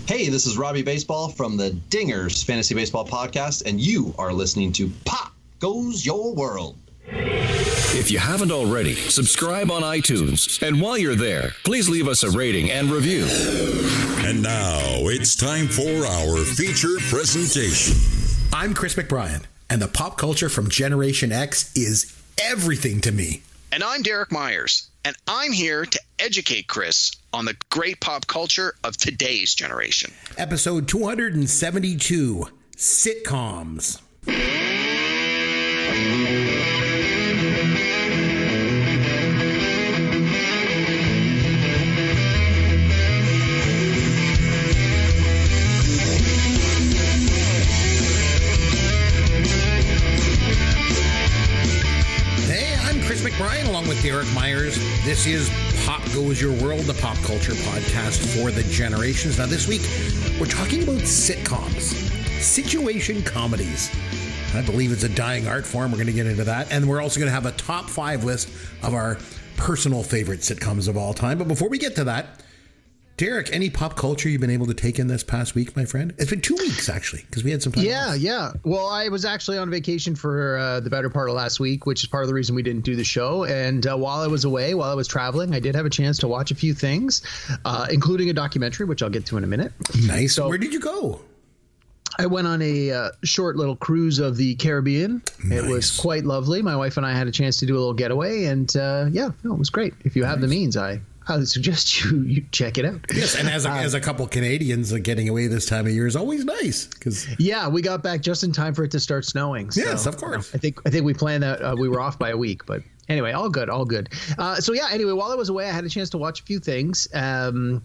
Hey, this is Robbie Baseball from the Dingers Fantasy Baseball Podcast, and you are listening to Pop Goes Your World. If you haven't already, subscribe on iTunes. And while you're there, please leave us a rating and review. And now it's time for our feature presentation. I'm Chris McBrien, and the pop culture from Generation X is everything to me. And I'm Derek Myers, and I'm here to educate Chris on the great pop culture of today's generation. Episode 272, Sitcoms. McBrien, along with Derek Myers. This is Pop Goes Your World, the pop culture podcast for the generations. Now, this week, we're talking about sitcoms, situation comedies. I believe it's a dying art form. We're going to get into that. And we're also going to have a top 5 list of our personal favorite sitcoms of all time. But before we get to that, Derek, any pop culture you've been able to take in this past week, my friend? It's been 2 weeks, actually, because we had some time off. Yeah. Well, I was actually on vacation for the better part of last week, which is part of the reason we didn't do the show. And while I was away, while I was traveling, I did have a chance to watch a few things, including a documentary, which I'll get to in a minute. Nice. So, where did you go? I went on a short little cruise of the Caribbean. Nice. It was quite lovely. My wife and I had a chance to do a little getaway, and it was great. If you have the means, I would suggest you check it out. Yes, and as a couple Canadians, getting away this time of year is always nice. We got back just in time for it to start snowing. So, yes, of course. I think we planned that. We were off by a week, but anyway, all good. Anyway, while I was away, I had a chance to watch a few things. The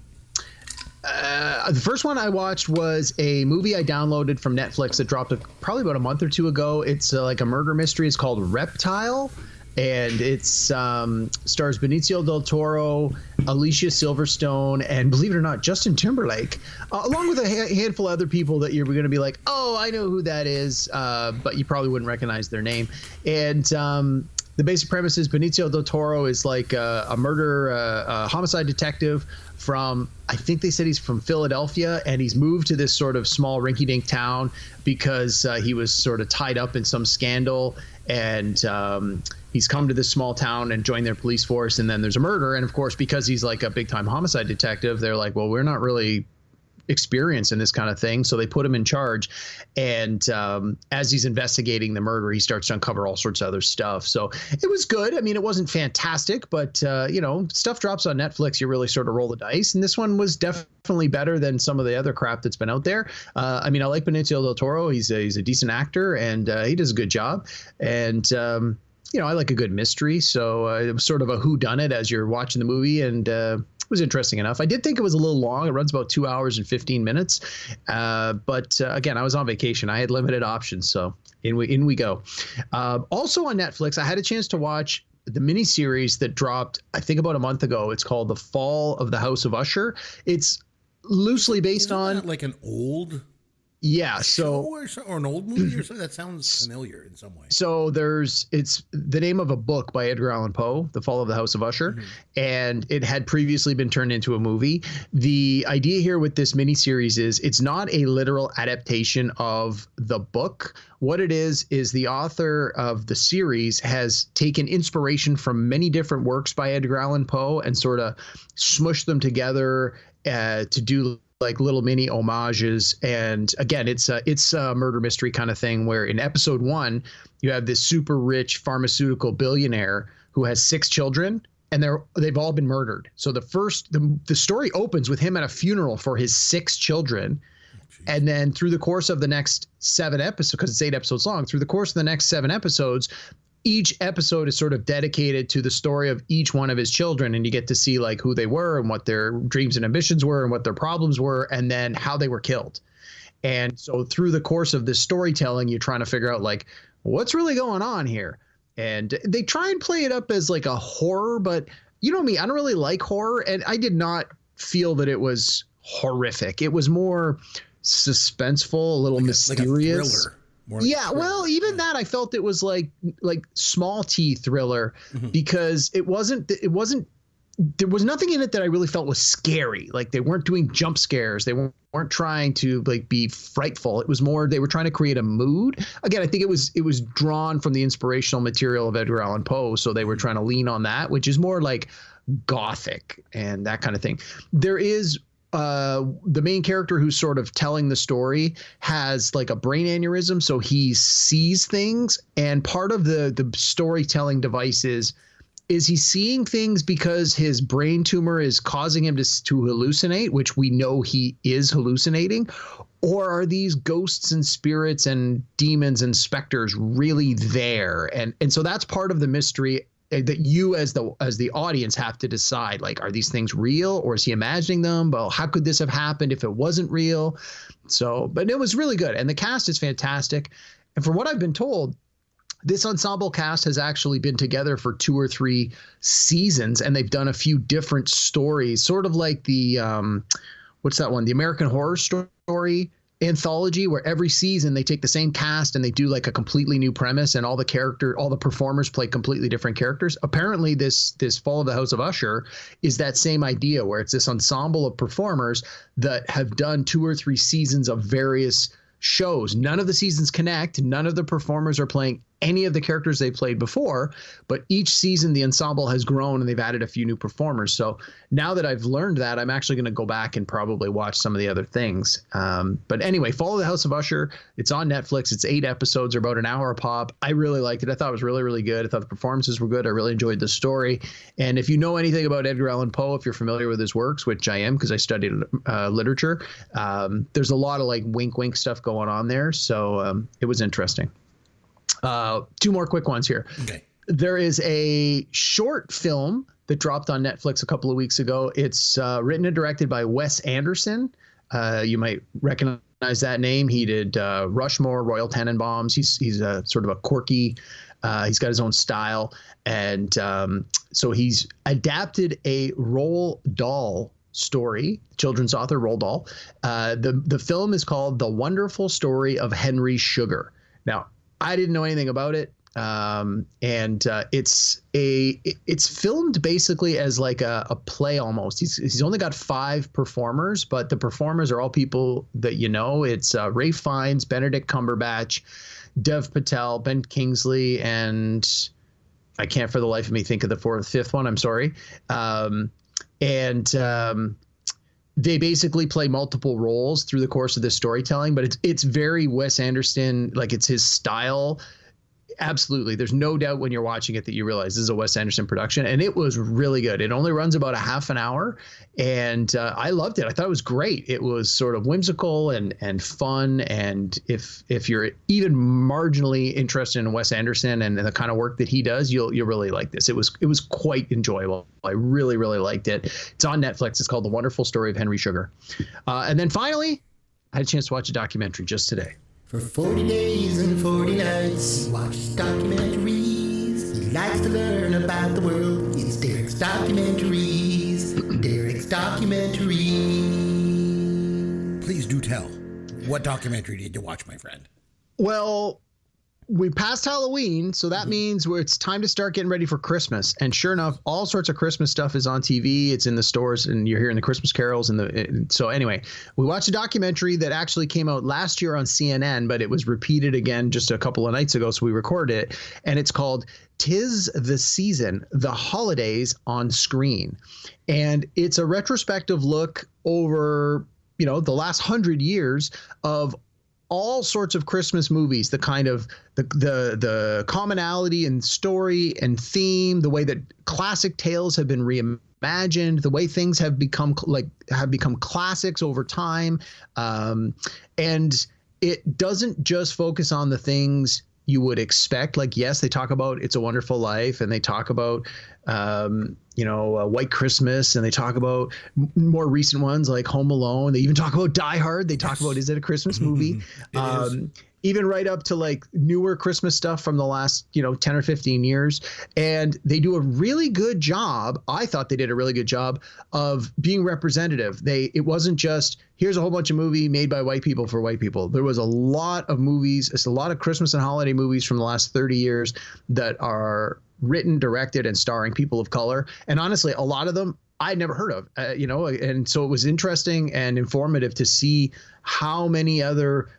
first one I watched was a movie I downloaded from Netflix that dropped probably about a month or two ago. It's like a murder mystery. It's called Reptile. And it stars Benicio del Toro, Alicia Silverstone, and believe it or not, Justin Timberlake, along with a handful of other people that you're going to be like, oh, I know who that is, but you probably wouldn't recognize their name. And the basic premise is Benicio del Toro is like a homicide detective from, I think they said he's from Philadelphia, and he's moved to this sort of small rinky-dink town because he was sort of tied up in some scandal, and he's come to this small town and joined their police force, and then there's a murder. And of course, because he's like a big time homicide detective, they're like, well, we're not really experienced in this kind of thing. So they put him in charge. And as he's investigating the murder, he starts to uncover all sorts of other stuff. So it was good. I mean, it wasn't fantastic, but stuff drops on Netflix. You really sort of roll the dice. And this one was definitely better than some of the other crap that's been out there. I like Benicio del Toro. He's a decent actor, and he does a good job. And I like a good mystery, so it was sort of a whodunit as you're watching the movie, and it was interesting enough. I did think it was a little long. It runs about 2 hours and 15 minutes, but again, I was on vacation. I had limited options, so in we go. Also on Netflix, I had a chance to watch the miniseries that dropped, I think, about a month ago. It's called The Fall of the House of Usher. It's loosely based on like an old... Yeah, or an old movie or something that sounds familiar in some way. So it's the name of a book by Edgar Allan Poe, The Fall of the House of Usher, and it had previously been turned into a movie. The idea here with this miniseries is it's not a literal adaptation of the book. What it is the author of the series has taken inspiration from many different works by Edgar Allan Poe and sort of smushed them together to do like little mini homages. And again, it's a murder mystery kind of thing where in episode 1, you have this super rich pharmaceutical billionaire who has 6 children, and they've all been murdered. So the story opens with him at a funeral for his 6 children. And then through the course of the next 7 episodes, because it's 8 episodes long, through the course of the next 7 episodes, each episode is sort of dedicated to the story of each one of his children, and you get to see like who they were and what their dreams and ambitions were and what their problems were, and then how they were killed. And so through the course of this storytelling, you're trying to figure out like what's really going on here. And they try and play it up as like a horror, but you know me, I don't really like horror, and I did not feel that it was horrific. It was more suspenseful, a little mysterious. Like a thriller. Well, even that, I felt it was like small T thriller, because it wasn't there was nothing in it that I really felt was scary. Like they weren't doing jump scares. They weren't trying to like be frightful. It was more they were trying to create a mood. Again, I think it was drawn from the inspirational material of Edgar Allan Poe, so they were trying to lean on that, which is more like gothic and that kind of thing. There is the main character who's sort of telling the story has like a brain aneurysm, so he sees things, and part of the storytelling device is he seeing things because his brain tumor is causing him to hallucinate, which we know he is hallucinating, or are these ghosts and spirits and demons and specters really there? And so that's part of the mystery that you as the audience have to decide, like, are these things real or is he imagining them? Well, how could this have happened if it wasn't real? So, but it was really good. And the cast is fantastic. And from what I've been told, this ensemble cast has actually been together for 2 or 3 seasons, and they've done a few different stories, sort of like the, what's that one? The American Horror Story anthology, where every season they take the same cast and they do like a completely new premise, and all the performers play completely different characters. Apparently this Fall of the House of Usher is that same idea, where it's this ensemble of performers that have done 2 or 3 seasons of various shows. None of the seasons connect. None of the performers are playing any of the characters they played before, but each season the ensemble has grown and they've added a few new performers. So now that I've learned that, I'm actually going to go back and probably watch some of the other things. But anyway, Fall of the House of Usher, it's on Netflix. It's 8 episodes, or about an hour a pop. I really liked it. I thought it was really, really good. I thought the performances were good. I really enjoyed the story. And if you know anything about Edgar Allan Poe, if you're familiar with his works, which I am because I studied literature, there's a lot of like wink, wink stuff going on there. So it was interesting. 2 more quick ones here. Okay. There is a short film that dropped on Netflix a couple of weeks ago. It's written and directed by Wes Anderson. You might recognize that name. He did Rushmore, Royal Tenenbaums. He's a sort of a quirky. He's got his own style, and so he's adapted a Roald Dahl story, children's author Roald Dahl. The film is called The Wonderful Story of Henry Sugar. Now, I didn't know anything about it, and it's filmed basically as like a play almost. He's only got 5 performers, but the performers are all people that you know. It's Ralph Fiennes, Benedict Cumberbatch, Dev Patel, Ben Kingsley, and I can't for the life of me think of the 5th one. I'm sorry. They basically play multiple roles through the course of this storytelling, but it's very Wes Anderson, like it's his style. Absolutely. There's no doubt when you're watching it that you realize this is a Wes Anderson production, and it was really good. It only runs about a half an hour, and I loved it. I thought it was great. It was sort of whimsical and fun, and if you're even marginally interested in Wes Anderson and the kind of work that he does, you'll really like this. It was quite enjoyable. I really, really liked it. It's on Netflix. It's called The Wonderful Story of Henry Sugar. And then finally, I had a chance to watch a documentary just today. For 40 days and 40 nights, he watches documentaries. He likes to learn about the world. It's Derek's Documentaries. Derek's Documentaries. Please do tell. What documentary did you watch, my friend? Well, we passed Halloween, so that means it's time to start getting ready for Christmas. And sure enough, all sorts of Christmas stuff is on TV. It's in the stores, and you're hearing the Christmas carols. So anyway, we watched a documentary that actually came out last year on CNN, but it was repeated again just a couple of nights ago, so we recorded it. And it's called "'Tis the Season, the Holidays on Screen." And it's a retrospective look over, the last 100 years of all sorts of Christmas movies, the kind of the commonality and story and theme, the way that classic tales have been reimagined, the way things have become classics over time. And it doesn't just focus on the things you would expect. Like, yes, they talk about It's a Wonderful Life, and they talk about, White Christmas, and they talk about more recent ones like Home Alone. They even talk about Die Hard. They talk about, is it a Christmas movie? Even right up to like newer Christmas stuff from the last, 10 or 15 years. And they do a really good job. I thought they did a really good job of being representative. It wasn't just, here's a whole bunch of movie made by white people for white people. There was a lot of movies. It's a lot of Christmas and holiday movies from the last 30 years that are written, directed, and starring people of color. And honestly, a lot of them I'd never heard of, and so it was interesting and informative to see how many other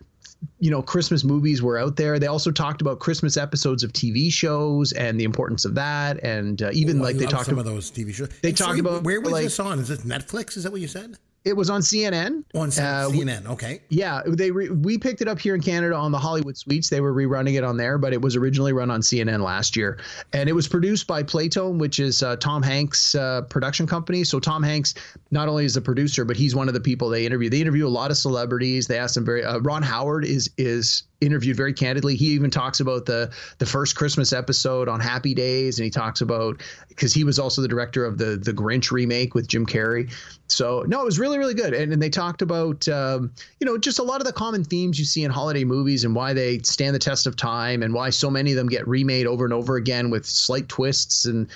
Christmas movies were out there. They also talked about Christmas episodes of TV shows and the importance of that, and even they talked some about of those TV shows. They talked about where was this on? Is it Netflix? Is that what you said? It was on CNN. On CNN, okay. Yeah, we picked it up here in Canada on the Hollywood Suites. They were rerunning it on there, but it was originally run on CNN last year. And it was produced by Playtone, which is Tom Hanks' production company. So Tom Hanks not only is the producer, but he's one of the people they interview. They interview a lot of celebrities. They ask them Ron Howard is interviewed very candidly. He even talks about the first Christmas episode on Happy Days, and he talks about, because he was also the director of the Grinch remake with Jim Carrey. So no, it was really, really good. And they talked about just a lot of the common themes you see in holiday movies and why they stand the test of time and why so many of them get remade over and over again with slight twists. And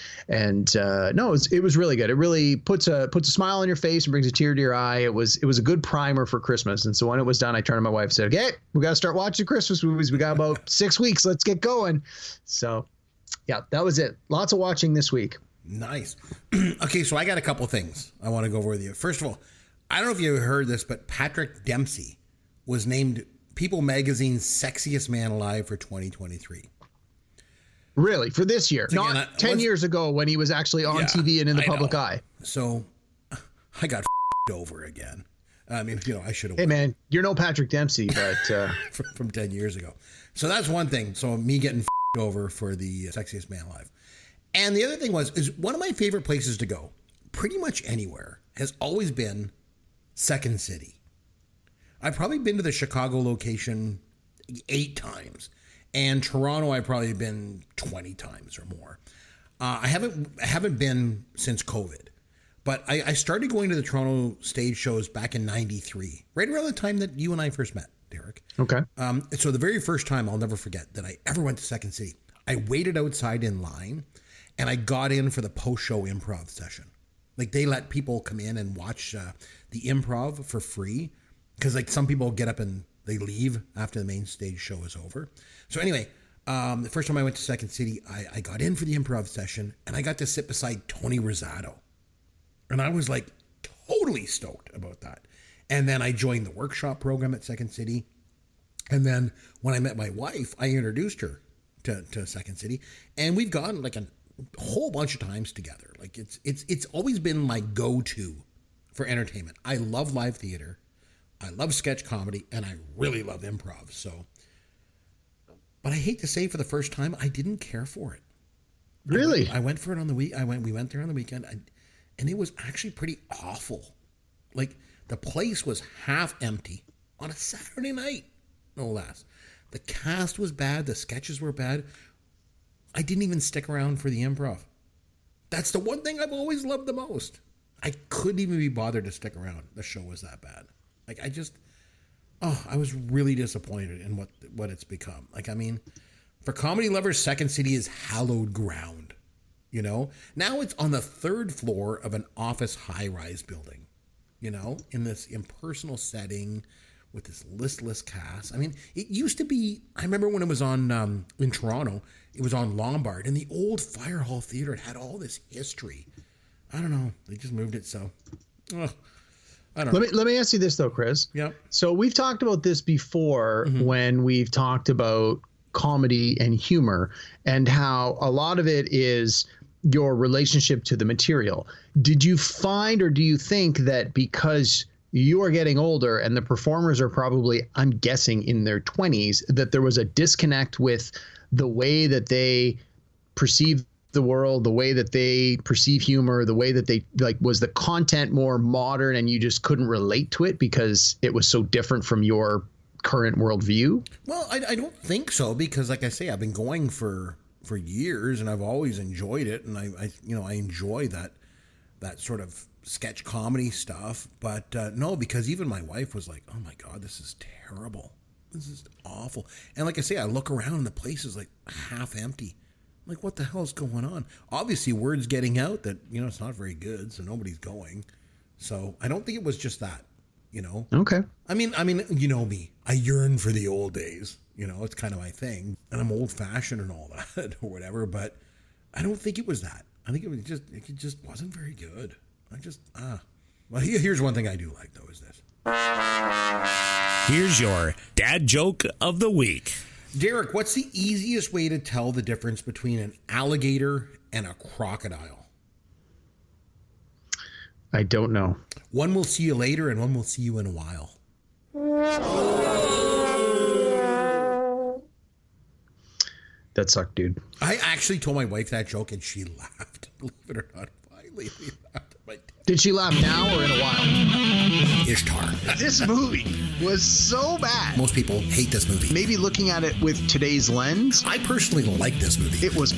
no, it was really good. It really puts a smile on your face and brings a tear to your eye. It was a good primer for Christmas. And so when it was done, I turned to my wife and said, "Okay, we got to start watching Christmas movies. We got about 6 weeks. Let's get going." So yeah, that was it. Lots of watching this week. Nice. Okay, so I got a couple things I want to go over with you. First of all, I don't know if you heard this, but Patrick Dempsey was named People Magazine's sexiest man alive for 2023. Really? For this year? So not again, 10 years ago when he was actually on TV and in the public eye. So I got over again. I mean, I should have. Hey, man, you're no Patrick Dempsey, but from 10 years ago. So that's one thing. So me getting over for the sexiest man alive. And the other thing is one of my favorite places to go, pretty much anywhere, has always been Second City. I've probably been to the Chicago location 8 times, and Toronto I've probably been 20 times or more. I haven't been since COVID, but I started going to the Toronto stage shows back in '93, right around the time that you and I first met, Derek. Okay. So the very first time, I'll never forget, that I ever went to Second City, I waited outside in line, and I got in for the post-show improv session. Like, they let people come in and watch the improv for free, because some people get up and they leave after the main stage show is over. So anyway, the first time I went to Second City, I got in for the improv session, and I got to sit beside Tony Rosado. And I was totally stoked about that. And then I joined the workshop program at Second City. And then when I met my wife, I introduced her to Second City, and we've gone a whole bunch of times together. It's always been my go-to for entertainment. I love live theater, I love sketch comedy, and I really love improv. So, but I hate to say, for the first time, I didn't care for it. Really? I went for it on the week. We went there on the weekend, and it was actually pretty awful. The place was half empty on a Saturday night, no less. The cast was bad. The sketches were bad. I didn't even stick around for the improv. That's the one thing I've always loved the most. I couldn't even be bothered to stick around. The show was that bad. I was really disappointed in what it's become. For comedy lovers, Second City is hallowed ground. Now it's on the 3rd floor of an office high-rise building, in this impersonal setting with this listless cast. It used to be, I remember when it was on in Toronto, it was on Lombard, and the old Fire Hall Theater had all this history. I don't know. They just moved it, so I don't know. Let me ask you this though, Chris. Yep. So we've talked about this before when we've talked about comedy and humor and how a lot of it is your relationship to the material. Did you find, or do you think that because you are getting older and the performers are probably, I'm guessing, in their 20s, that there was a disconnect with the way that they perceive the world, the way that they perceive humor, the way that they was the content more modern and you just couldn't relate to it because it was so different from your current worldview? Well, I don't think so, because like I say, I've been going for years and I've always enjoyed it, and I enjoy that sort of sketch comedy stuff. But no, because even my wife was like, "Oh my God, this is terrible. This is awful." And like I say, I look around and the place is half empty. I'm like, what the hell is going on? Obviously, word's getting out that it's not very good, so nobody's going. So I don't think it was just that. Okay. I mean, me. I yearn for the old days. It's kind of my thing, and I'm old fashioned and all that or whatever. But I don't think it was that. I think it just wasn't very good. Well, here's one thing I do like, though, is this. Here's your dad joke of the week. Derek, what's the easiest way to tell the difference between an alligator and a crocodile? I don't know. One will see you later and one will see you in a while. That sucked, dude. I actually told my wife that joke and she laughed. Believe it or not, finally laughed at my dad. Did she laugh now or in a while? Ishtar. This movie was so bad. Most people hate this movie. Maybe looking at it with today's lens, I personally like this movie. it was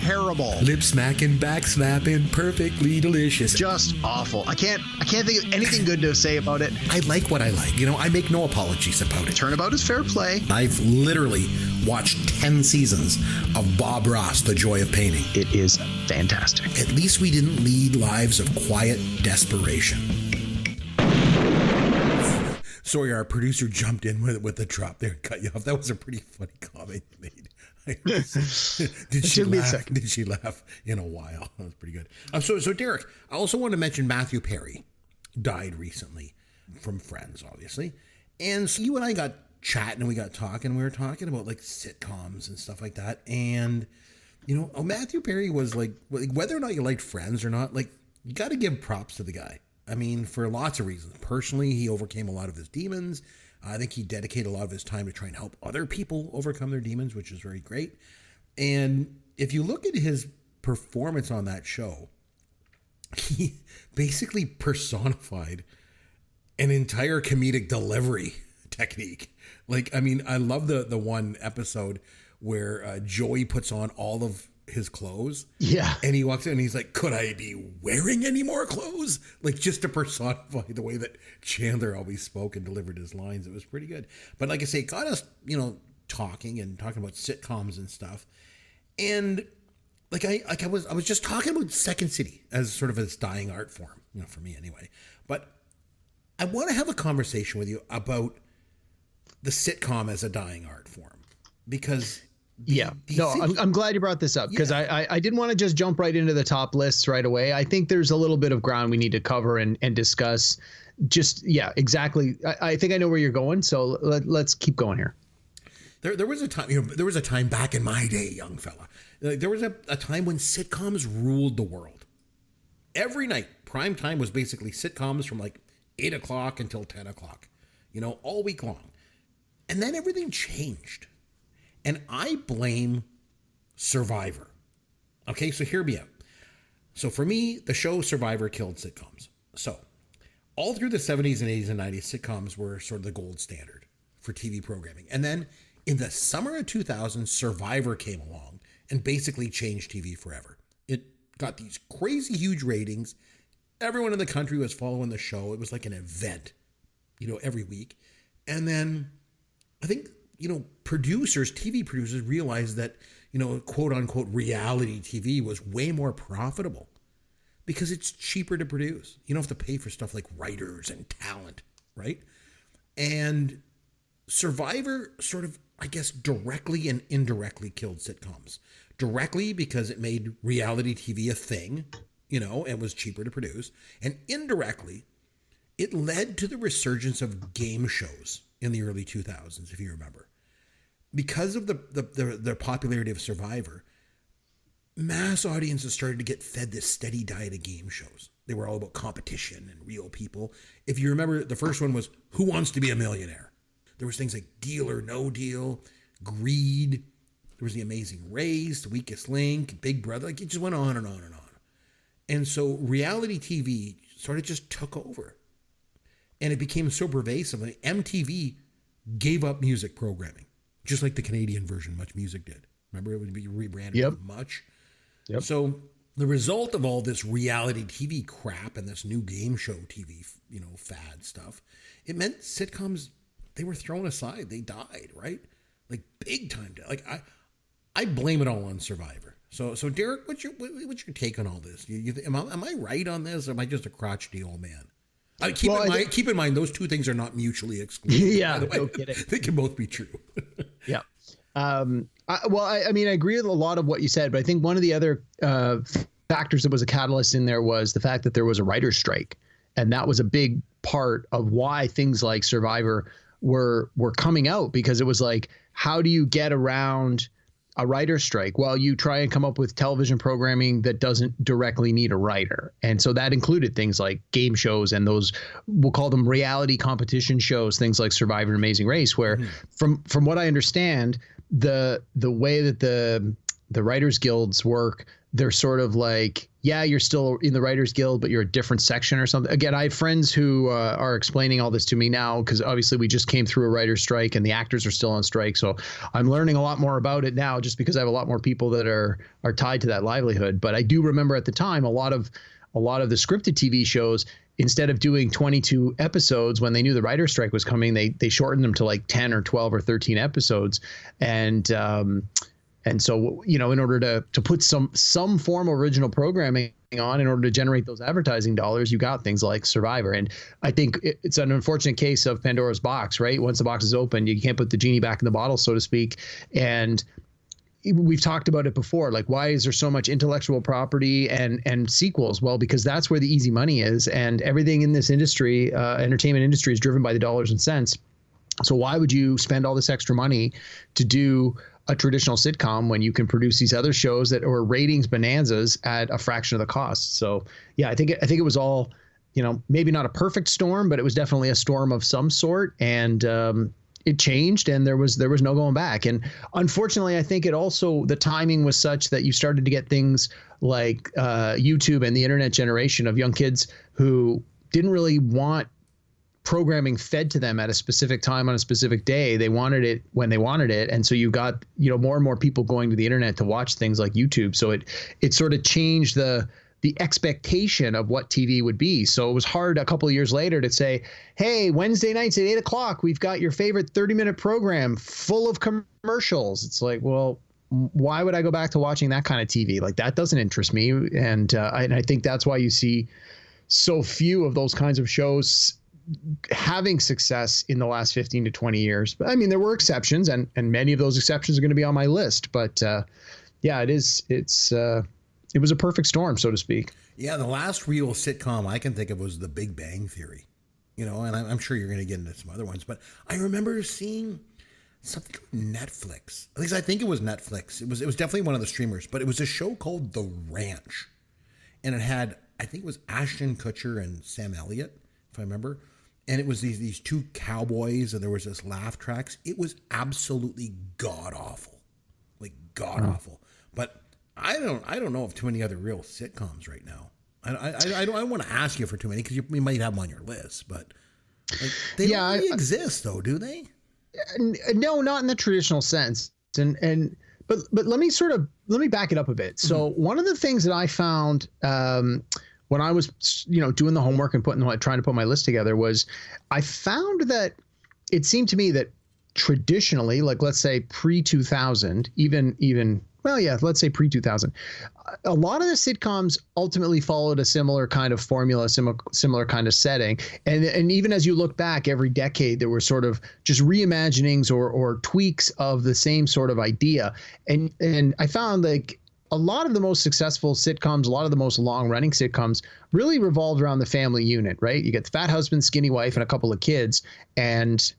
terrible. Lip smacking, back slapping, perfectly delicious. Just awful. I can't think of anything good to say about it. I like what I like. I make no apologies about it. Turnabout is fair play. I've literally watched 10 seasons of Bob Ross, The Joy of Painting. It is fantastic. At least we didn't lead lives of quiet desperation. Sorry, our producer jumped in with the drop there and cut you off. That was a pretty funny comment you made. Did she laugh? Did she laugh in a while? That was pretty good. So Derek, I also want to mention Matthew Perry died recently from Friends, obviously. And so you and I got chatting and we got talking. We were talking about like sitcoms and stuff like that. And, Matthew Perry was like, whether or not you liked Friends or not, like, you got to give props to the guy. I mean, for lots of reasons. Personally, he overcame a lot of his demons. I think he dedicated a lot of his time to try and help other people overcome their demons, which is very great. And if you look at his performance on that show, he basically personified an entire comedic delivery technique. Like, I mean, I love the one episode where Joey puts on all of his clothes. Yeah. And he walks in and he's like, could I be wearing any more clothes? Like, just to personify the way that Chandler always spoke and delivered his lines. It was pretty good. But like I say, it got us, talking about sitcoms and stuff. And I was just talking about Second City as sort of its dying art form, for me anyway. But I want to have a conversation with you about the sitcom as a dying art form, because I'm glad you brought this up, because I didn't want to just jump right into the top lists right away. I think there's a little bit of ground we need to cover and discuss. Exactly. I think I know where you're going, so let's keep going here. There was a time, there was a time back in my day, young fella. There was a time when sitcoms ruled the world. Every night, prime time was basically sitcoms from like 8 o'clock until 10 o'clock, all week long. And then everything changed. And I blame Survivor. Okay, so hear me out. So for me, the show Survivor killed sitcoms. So all through the 70s and 80s and 90s, sitcoms were sort of the gold standard for TV programming. And then in the summer of 2000, Survivor came along and basically changed TV forever. It got these crazy huge ratings. Everyone in the country was following the show. It was like an event, every week. And then I think, TV producers realized that, quote unquote, reality TV was way more profitable because it's cheaper to produce. You don't have to pay for stuff like writers and talent, right? And Survivor sort of, I guess, directly and indirectly killed sitcoms. Directly because it made reality TV a thing, and was cheaper to produce. And indirectly, it led to the resurgence of game shows in the early 2000s, if you remember. Because of the popularity of Survivor, mass audiences started to get fed this steady diet of game shows. They were all about competition and real people. If you remember, the first one was Who Wants to Be a Millionaire? There was things like Deal or No Deal, Greed. There was The Amazing Race, The Weakest Link, Big Brother. Like, it just went on and on and on. And so reality TV sort of just took over. And it became so pervasive. Like MTV gave up music programming, just like the Canadian version, Much Music did. Remember, it would be rebranded as Much. Yep. So the result of all this reality TV crap and this new game show TV, fad stuff, it meant sitcoms, they were thrown aside. They died, right? Like big time. Like I blame it all on Survivor. So Derek, what's your take on all this? Am I right on this, or am I just a crotchety old man? Keep in mind, those two things are not mutually exclusive. Yeah, by the way. no kidding. They can both be true. Yeah. I mean, I agree with a lot of what you said, but I think one of the other factors that was a catalyst in there was the fact that there was a writer's strike. And that was a big part of why things like Survivor were coming out, because it was like, how do you get around a writer's strike? Well, you try and come up with television programming that doesn't directly need a writer. And so that included things like game shows and those, we'll call them reality competition shows, things like Survivor and Amazing Race, where from what I understand, the way that the writers guilds work, they're sort of like, yeah, you're still in the Writers Guild, but you're a different section or something. Again, I have friends who are explaining all this to me now, because obviously we just came through a writer's strike and the actors are still on strike. So I'm learning a lot more about it now, just because I have a lot more people that are tied to that livelihood. But I do remember at the time, a lot of the scripted TV shows, instead of doing 22 episodes when they knew the writer's strike was coming, they shortened them to like 10 or 12 or 13 episodes. And so, in order to put some form of original programming on, in order to generate those advertising dollars, you got things like Survivor. And I think it's an unfortunate case of Pandora's box, right? Once the box is open, you can't put the genie back in the bottle, so to speak. And we've talked about it before, like, why is there so much intellectual property and sequels? Well, because that's where the easy money is. And everything in this industry, entertainment industry, is driven by the dollars and cents. So why would you spend all this extra money to do a traditional sitcom when you can produce these other shows that are ratings bonanzas at a fraction of the cost? So yeah, I think it was all, maybe not a perfect storm, but it was definitely a storm of some sort. And it changed, and there was no going back. And unfortunately, I think the timing was such that you started to get things like YouTube and the internet generation of young kids who didn't really want programming fed to them at a specific time on a specific day. They wanted it when they wanted it. And so you got, more and more people going to the internet to watch things like YouTube. So it sort of changed the expectation of what TV would be. So it was hard a couple of years later to say, hey, Wednesday nights at 8:00, we've got your favorite 30-minute program full of commercials. It's like, well, why would I go back to watching that kind of TV? Like, that doesn't interest me. And I think that's why you see so few of those kinds of shows having success in the last 15 to 20 years. But I mean, there were exceptions, and many of those exceptions are going to be on my list. But yeah, it was a perfect storm, so to speak. Yeah, the last real sitcom I can think of was The Big Bang Theory. And I'm sure you're going to get into some other ones, but I remember seeing something on Netflix. At least I think it was Netflix. It was definitely one of the streamers, but it was a show called The Ranch, and it had, I think it was Ashton Kutcher and Sam Elliott, if I remember. And it was these two cowboys, and there was this laugh tracks. It was absolutely god awful, like god awful. But I don't know of too many other real sitcoms right now. I don't want to ask you for too many, because you might have them on your list, but like, they don't really exist, though, do they? No, not in the traditional sense. But let me back it up a bit. So one of the things that I found when I was, doing the homework and trying to put my list together, was I found that it seemed to me that traditionally, like, let's say pre-2000, let's say pre-2000, a lot of the sitcoms ultimately followed a similar kind of formula, similar kind of setting. And even as you look back every decade, there were sort of just reimaginings or tweaks of the same sort of idea. And I found, like, a lot of the most successful sitcoms, a lot of the most long-running sitcoms really revolved around the family unit, right? You get the fat husband, skinny wife, and a couple of kids, and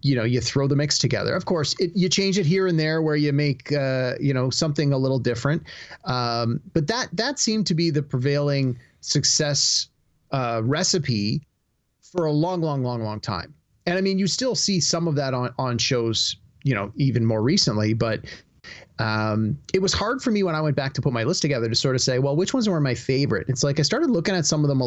you throw the mix together. Of course, you change it here and there where you make something a little different, but that seemed to be the prevailing success recipe for a long time. And I mean, you still see some of that on shows, even more recently, but it was hard for me when I went back to put my list together to sort of say, well, which ones were my favorite? It's like I started looking at some of them with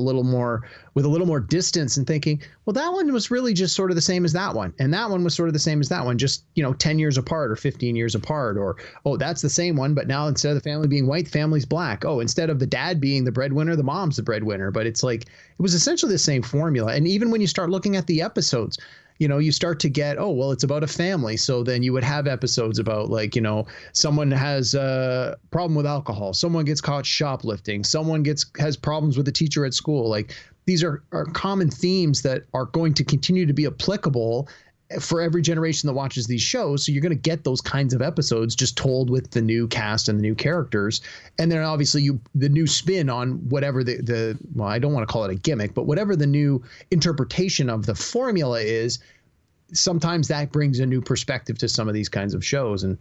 a little more distance and thinking, well, that one was really just sort of the same as that one. And that one was sort of the same as that one, just, 10 years apart or 15 years apart. Or, oh, that's the same one, but now instead of the family being white, the family's black. Oh, instead of the dad being the breadwinner, the mom's the breadwinner. But it's like, it was essentially the same formula. And even when you start looking at the episodes, you start to get, oh, well, it's about a family. So then you would have episodes about, like, someone has a problem with alcohol. Someone gets caught shoplifting. Someone has problems with a teacher at school. Like, these are common themes that are going to continue to be applicable for every generation that watches these shows. So you're going to get those kinds of episodes just told with the new cast and the new characters. And then obviously the new spin on whatever well, I don't want to call it a gimmick, but whatever the new interpretation of the formula is, sometimes that brings a new perspective to some of these kinds of shows. And,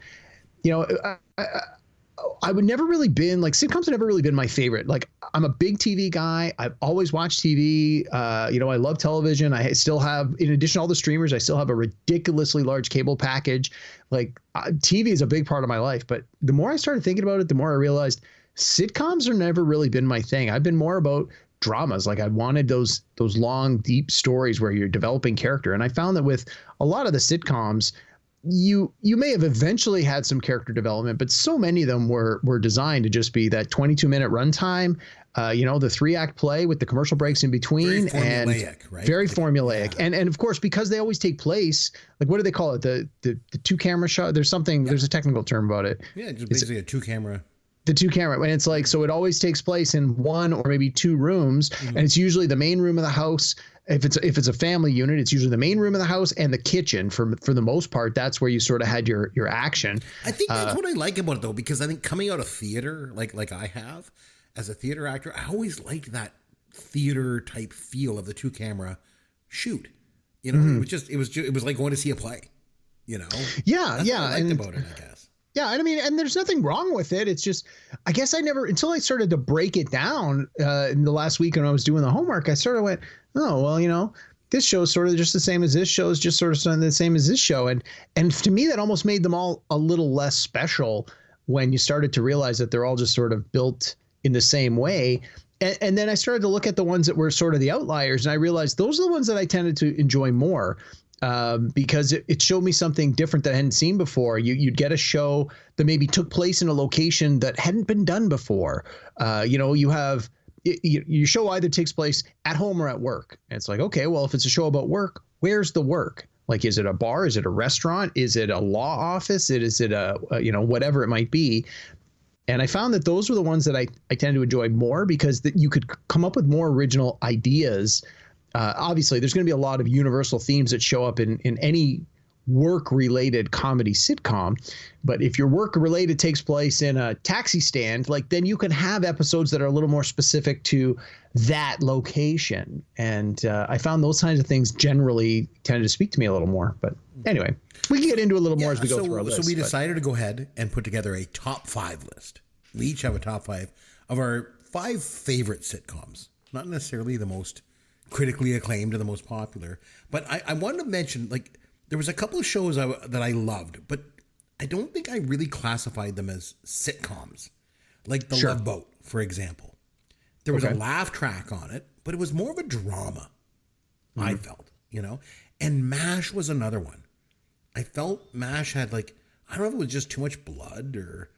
I would never really been like sitcoms have never really been my favorite. Like, I'm a big TV guy. I've always watched TV. I love television. I still have, in addition to all the streamers, I still have a ridiculously large cable package. Like, TV is a big part of my life. But the more I started thinking about it, the more I realized sitcoms have never really been my thing. I've been more about dramas. Like, I wanted those long, deep stories where you're developing character. And I found that with a lot of the sitcoms, you may have eventually had some character development, but so many of them were designed to just be that 22-minute runtime, the 3-act play with the commercial breaks in between, very formulaic, right? Very formulaic. Yeah. And of course, because they always take place, like, what do they call it? The 2-camera shot. There's a technical term about it. Yeah, just basically a 2-camera. The 2-camera, and it's like, so it always takes place in 1 or maybe 2 rooms, and it's usually the main room of the house. If it's a family unit, it's usually the main room of the house and the kitchen. For the most part, that's where you sort of had your action. I think that's what I like about it, though, because I think coming out of theater, like I have as a theater actor, I always liked that theater type feel of the 2-camera shoot. It was like going to see a play. Yeah, that's what I liked about it, I guess. Yeah, and I mean, and there's nothing wrong with it. It's just, I guess until I started to break it down in the last week when I was doing the homework, I sort of went, oh, well, this show is sort of just the same as this show is just sort of the same as this show. And to me, that almost made them all a little less special when you started to realize that they're all just sort of built in the same way. And then I started to look at the ones that were sort of the outliers, and I realized those are the ones that I tended to enjoy more. Because it showed me something different that I hadn't seen before. You'd get a show that maybe took place in a location that hadn't been done before. Your show either takes place at home or at work. And it's like, okay, well, if it's a show about work, where's the work? Like, is it a bar? Is it a restaurant? Is it a law office? Is it a whatever it might be? And I found that those were the ones that I tend to enjoy more, because that you could come up with more original ideas. Obviously, there's going to be a lot of universal themes that show up in any work-related comedy sitcom. But if your work-related takes place in a taxi stand, like, then you can have episodes that are a little more specific to that location. And I found those kinds of things generally tended to speak to me a little more. But anyway, we can get into a little more as we go through our list. So we decided to go ahead and put together a top 5 list. We each have a top 5 of our 5 favorite sitcoms. Not necessarily the most critically acclaimed or the most popular, but I wanted to mention, like, there was a couple of shows that I loved, but I don't think I really classified them as sitcoms, like The Love Boat, for example. There was a laugh track on it, but it was more of a drama. I felt, and MASH was another one. I felt MASH had, like, I don't know if it was just too much blood, or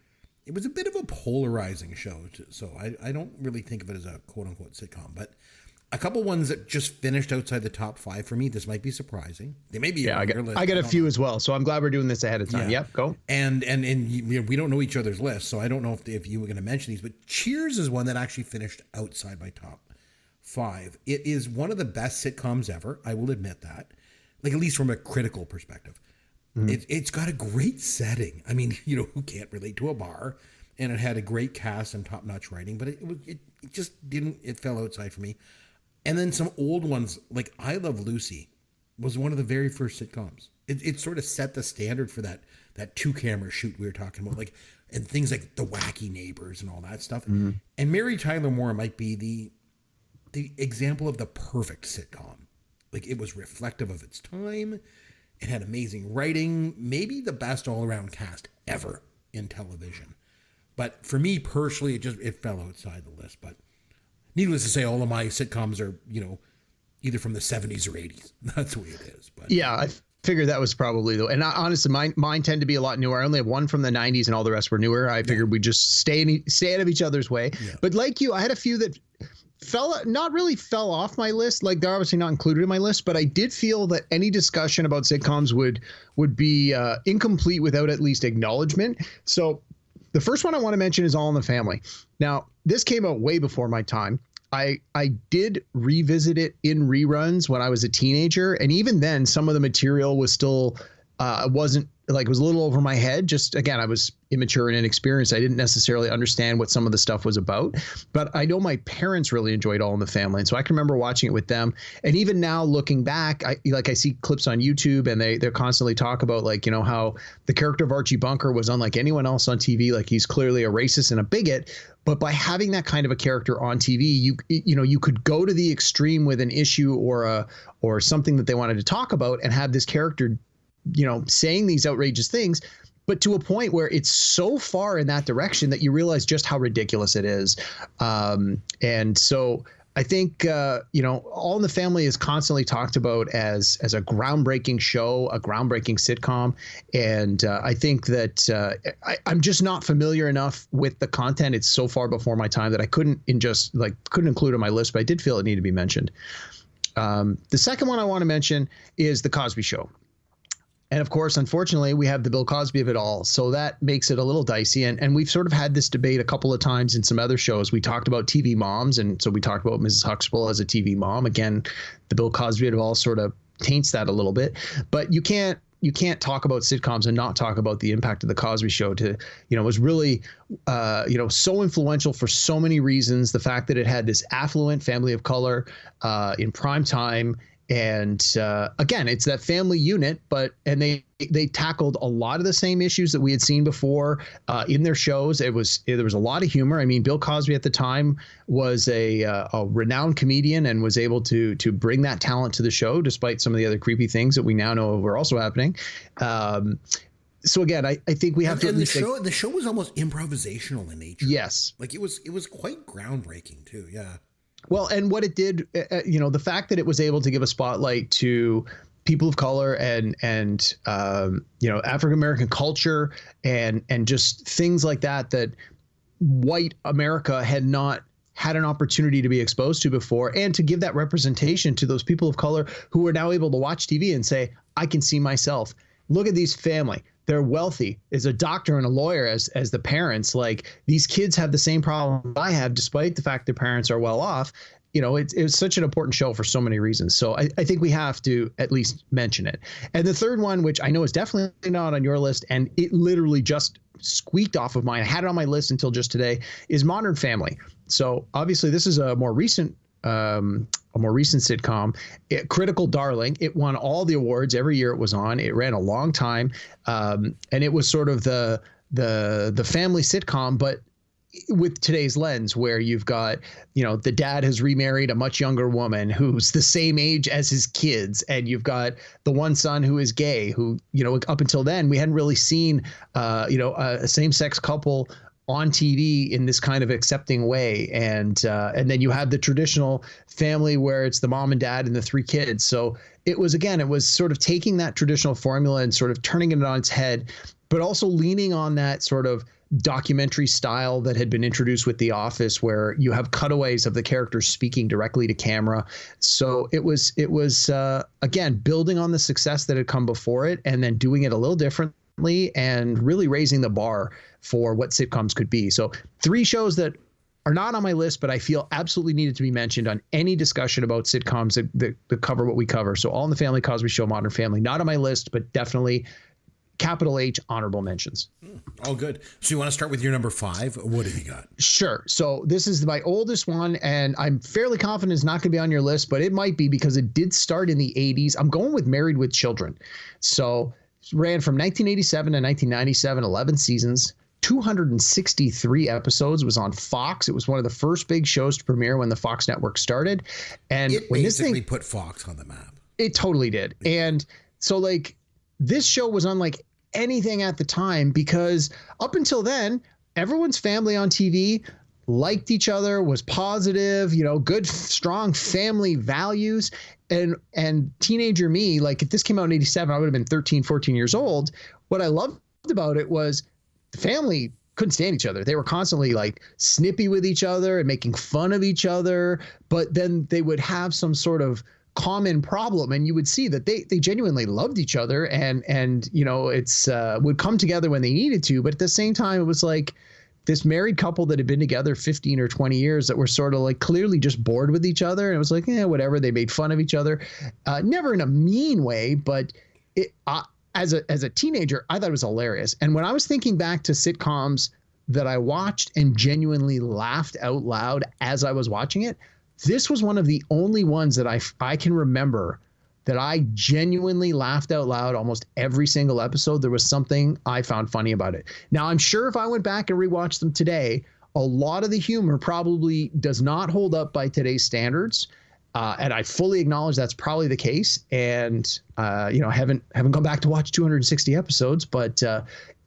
it was a bit of a polarizing show, so I don't really think of it as a quote unquote sitcom, but a couple ones that just finished outside the top 5 for me. This might be surprising. They may be. Yeah, I got a few as well. So I'm glad we're doing this ahead of time. Yeah. Yep, go. And we don't know each other's lists, so I don't know if you were going to mention these. But Cheers is one that actually finished outside my top 5. It is one of the best sitcoms ever. I will admit that, like, at least from a critical perspective. It's got a great setting. I mean, who can't relate to a bar? And it had a great cast and top-notch writing, but it just didn't. It fell outside for me. And then some old ones, like I Love Lucy, was one of the very first sitcoms. It sort of set the standard for that 2-camera shoot we were talking about, like, and things like The Wacky Neighbors and all that stuff. And Mary Tyler Moore might be the example of the perfect sitcom. Like, it was reflective of its time. It had amazing writing, maybe the best all-around cast ever in television. But for me personally, it fell outside the list. But needless to say, all of my sitcoms are, either from the 70s or 80s. That's the way it is. But yeah, I figured that was probably and honestly, mine tend to be a lot newer. I only have one from the 90s, and all the rest were newer. I figured we'd just stay out of each other's way. Yeah. But like you, I had a few that not really fell off my list. Like, they're obviously not included in my list, but I did feel that any discussion about sitcoms would be incomplete without at least acknowledgement. So the first one I want to mention is All in the Family. Now, this came out way before my time. I did revisit it in reruns when I was a teenager, and even then some of the material was still wasn't like, it was a little over my head. Just again, I was immature and inexperienced. I didn't necessarily understand what some of the stuff was about, but I know my parents really enjoyed All in the Family, and so I can remember watching it with them. And even now looking back, I see clips on YouTube, and they're constantly talk about, like, you know, how the character of Archie Bunker was unlike anyone else on TV. Like, he's clearly a racist and a bigot, but by having that kind of a character on TV, you could go to the extreme with an issue or something that they wanted to talk about, and have this character, you know, saying these outrageous things, but to a point where it's so far in that direction that you realize just how ridiculous it is. And so I think, you know, All in the Family is constantly talked about as a groundbreaking show, a groundbreaking sitcom. And I think that I'm just not familiar enough with the content. It's so far before my time that I couldn't include it on my list, but I did feel it needed to be mentioned. The second one I want to mention is The Cosby Show. And of course, unfortunately, we have the Bill Cosby of it all. So that makes it a little dicey. And we've sort of had this debate a couple of times in some other shows. We talked about TV moms. And so we talked about Mrs. Huxtable as a TV mom. Again, the Bill Cosby of it all sort of taints that a little bit. But you can't talk about sitcoms and not talk about the impact of the Cosby Show. It was really, so influential for so many reasons. The fact that it had this affluent family of color in prime time. And again, it's that family unit, and they tackled a lot of the same issues that we had seen before in their shows. There was a lot of humor. I mean, Bill Cosby at the time was a renowned comedian and was able to bring that talent to the show, despite some of the other creepy things that we now know were also happening. So again, I think we have to. And the show was almost improvisational in nature. Yes, like it was quite groundbreaking too. Yeah. Well, and what it did, the fact that it was able to give a spotlight to people of color and African-American culture and just things like that white America had not had an opportunity to be exposed to before, and to give that representation to those people of color who are now able to watch TV and say, I can see myself. Look at these family. They're wealthy. As a doctor and a lawyer as the parents, like, these kids have the same problem I have, despite the fact their parents are well off. You know, it was such an important show for so many reasons. So I think we have to at least mention it. And the third one, which I know is definitely not on your list, and it literally just squeaked off of mine, I had it on my list until just today, is Modern Family. So obviously this is a more recent sitcom, critical darling. It won all the awards every year it was on. It ran a long time, and it was sort of the family sitcom, but with today's lens, where you've got, the dad has remarried a much younger woman who's the same age as his kids, and you've got the one son who is gay, who, up until then we hadn't really seen a same-sex couple on TV in this kind of accepting way. And then you have the traditional family where it's the mom and dad and the three kids. So it was sort of taking that traditional formula and sort of turning it on its head, but also leaning on that sort of documentary style that had been introduced with The Office, where you have cutaways of the characters speaking directly to camera. So it was again, building on the success that had come before it, and then doing it a little differently and really raising the bar for what sitcoms could be. So 3 shows that are not on my list, but I feel absolutely needed to be mentioned on any discussion about sitcoms that cover what we cover. So All in the Family, Cosby Show, Modern Family, not on my list, but definitely capital H honorable mentions. All good. So you want to start with your number 5? What have you got? Sure. So this is my oldest one, and I'm fairly confident it's not going to be on your list, but it might be because it did start in the 80s. I'm going with Married with Children. So it ran from 1987 to 1997, 11 seasons. 263 episodes. It was on Fox. It was one of the first big shows to premiere when the Fox network started. And it when basically put Fox on the map. It totally did. And so this show was unlike anything at the time, because up until then, everyone's family on TV liked each other, was positive, good, strong family values. And teenager me, if this came out in 87, I would have been 13, 14 years old. What I loved about it was the family couldn't stand each other. They were constantly snippy with each other and making fun of each other, but then they would have some sort of common problem, and you would see that they genuinely loved each other, and it's would come together when they needed to, but at the same time it was this married couple that had been together 15 or 20 years that were sort of like clearly just bored with each other. And it was like, whatever. They made fun of each other, never in a mean way, but as a teenager, I thought it was hilarious. And when I was thinking back to sitcoms that I watched and genuinely laughed out loud as I was watching it, this was one of the only ones that I can remember that I genuinely laughed out loud almost every single episode. There was something I found funny about it. Now, I'm sure if I went back and rewatched them today, a lot of the humor probably does not hold up by today's standards. And I fully acknowledge that's probably the case. And, haven't gone back to watch 260 episodes, but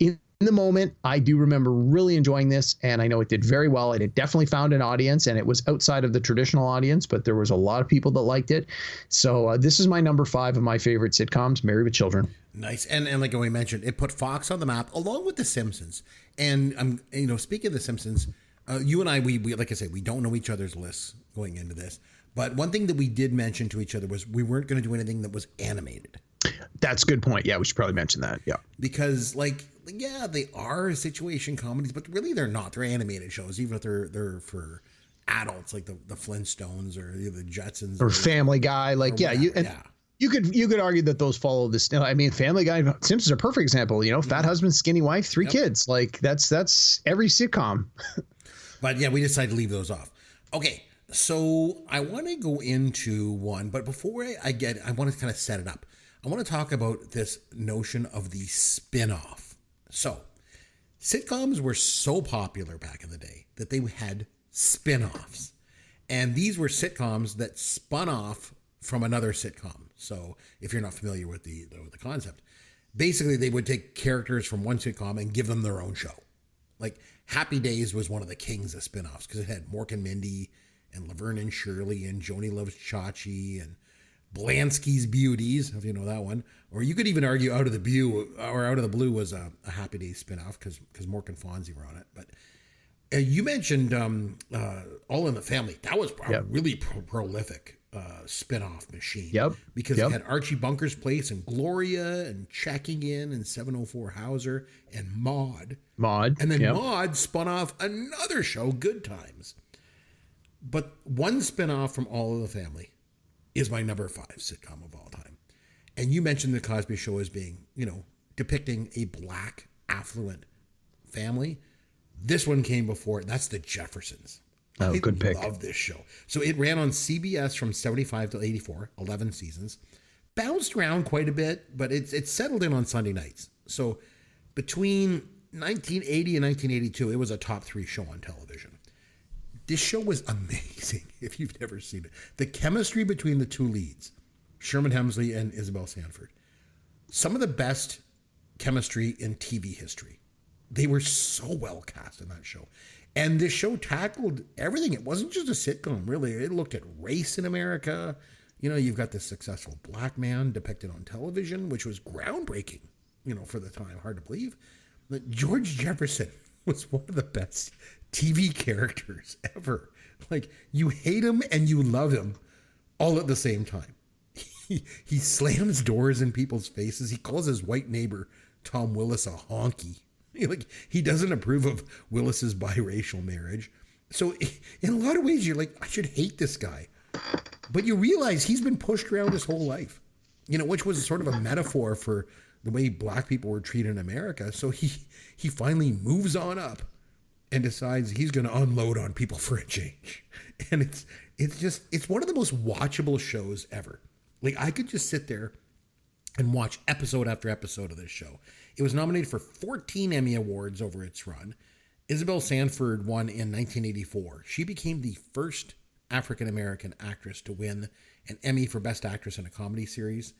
in the moment, I do remember really enjoying this, and I know it did very well, and it definitely found an audience, and it was outside of the traditional audience, but there was a lot of people that liked it. So this is my number 5 of my favorite sitcoms, Married with Children. Nice. And like we mentioned, it put Fox on the map along with The Simpsons. And speaking of The Simpsons, you and I, we like I said, we don't know each other's lists going into this. But one thing that we did mention to each other was we weren't going to do anything that was animated. That's a good point. Yeah, we should probably mention that. Yeah. Because they are situation comedies, but really they're not. They're animated shows, even if they're for adults, like the Flintstones or the Jetsons or Family Guy. You could argue that those follow this. I mean, Family Guy, Simpsons are a perfect example. Fat husband, skinny wife, 3 kids. Like that's every sitcom. But yeah, we decided to leave those off. Okay. So I want to go into one, but before I want to kind of set it up. I want to talk about this notion of the spin-off. So sitcoms were so popular back in the day that they had spin-offs. And these were sitcoms that spun off from another sitcom. So if you're not familiar with the concept, basically they would take characters from one sitcom and give them their own show. Like Happy Days was one of the kings of spin-offs because it had Mork and Mindy and Laverne and Shirley and Joni Loves Chachi and Blansky's Beauties, if you know that one. Or you could even argue Out of the Blue was a Happy Days spinoff because Mork and Fonzie were on it. But you mentioned All in the Family. That was a really prolific spinoff machine. Yep. Because it had Archie Bunker's Place and Gloria and Checking In and 704 Hauser and Maude. And then Maude spun off another show, Good Times. But one spinoff from All in the Family is my number 5 sitcom of all time. And you mentioned The Cosby Show as being, depicting a black, affluent family. This one came before it. That's The Jeffersons. Oh, good pick. I love this show. So it ran on CBS from 75 to 84, 11 seasons. Bounced around quite a bit, but it settled in on Sunday nights. So between 1980 and 1982, it was a top 3 show on television. This show was amazing if you've never seen it. The chemistry between the 2 leads, Sherman Hemsley and Isabel Sanford, some of the best chemistry in TV history. They were so well cast in that show. And this show tackled everything. It wasn't just a sitcom, really. It looked at race in America. You've got this successful black man depicted on television, which was groundbreaking, for the time. Hard to believe. But George Jefferson was one of the best TV characters ever. Like, you hate him and you love him all at the same time. He slams doors in people's faces. He calls his white neighbor Tom Willis a honky. He doesn't approve of Willis's biracial marriage. So in a lot of ways, you're like, I should hate this guy. But you realize he's been pushed around his whole life, which was sort of a metaphor for the way black people were treated in America. So he finally moves on up and decides he's going to unload on people for a change. And it's one of the most watchable shows ever. Like, I could just sit there and watch episode after episode of this show. It was nominated for 14 Emmy Awards over its run. Isabel Sanford won in 1984. She became the first African-American actress to win an Emmy for Best Actress in a Comedy Series.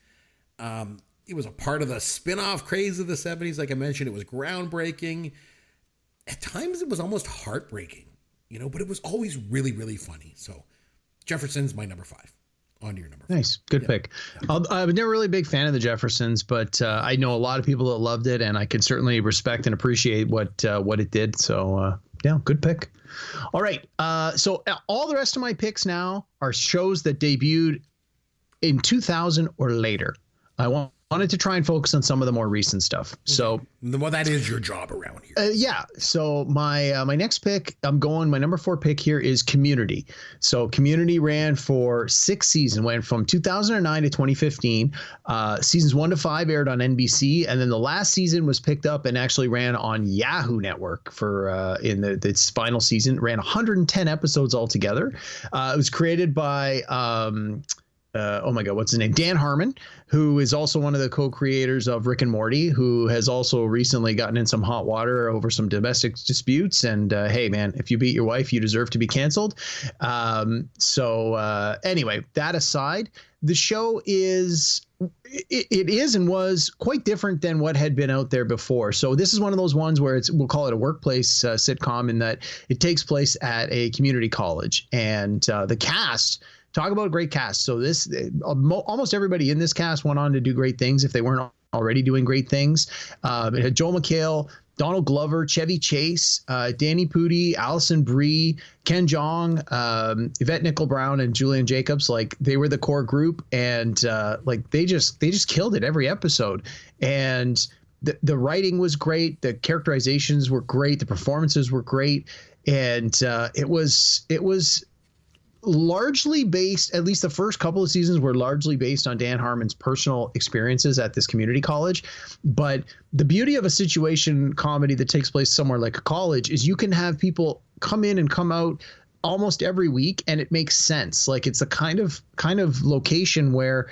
It was a part of the spin-off craze of the 70s. Like I mentioned, it was groundbreaking. At times, it was almost heartbreaking, but it was always really, really funny. So Jefferson's my number 5. On to your number 5. Nice. Good pick. I was never really a big fan of the Jeffersons, but I know a lot of people that loved it, and I can certainly respect and appreciate what it did. So, good pick. All right. So all the rest of my picks now are shows that debuted in 2000 or later. I want wanted to try and focus on some of the more recent stuff. So, well, that is your job around here. Yeah. So my next pick, my number 4 pick here is Community. So Community ran for 6 seasons, went from 2009 to 2015. Seasons 1 to 5 aired on NBC, and then the last season was picked up and actually ran on Yahoo Network for in its final season. Ran 110 episodes altogether. It was created by oh my God, what's his name? Dan Harmon, who is also one of the co-creators of Rick and Morty, who has also recently gotten in some hot water over some domestic disputes. And hey, man, if you beat your wife, you deserve to be canceled. Anyway, that aside, the show is and was quite different than what had been out there before. So this is one of those ones where we'll call it a workplace sitcom, in that it takes place at a community college, and the cast. Talk about a great cast. So this almost everybody in this cast went on to do great things if they weren't already doing great things. It had Joel McHale, Donald Glover, Chevy Chase, Danny Pudi, Allison Brie, Ken Jeong, Yvette Nickel-Brown, and Julian Jacobs. Like, they were the core group, and like they just killed it every episode. And the writing was great, the characterizations were great, the performances were great, and it was largely based, at least the first couple of seasons were largely based on Dan Harmon's personal experiences at this community college. But the beauty of a situation comedy that takes place somewhere like a college is you can have people come in and come out almost every week, and it makes sense. Like, it's a kind of location where,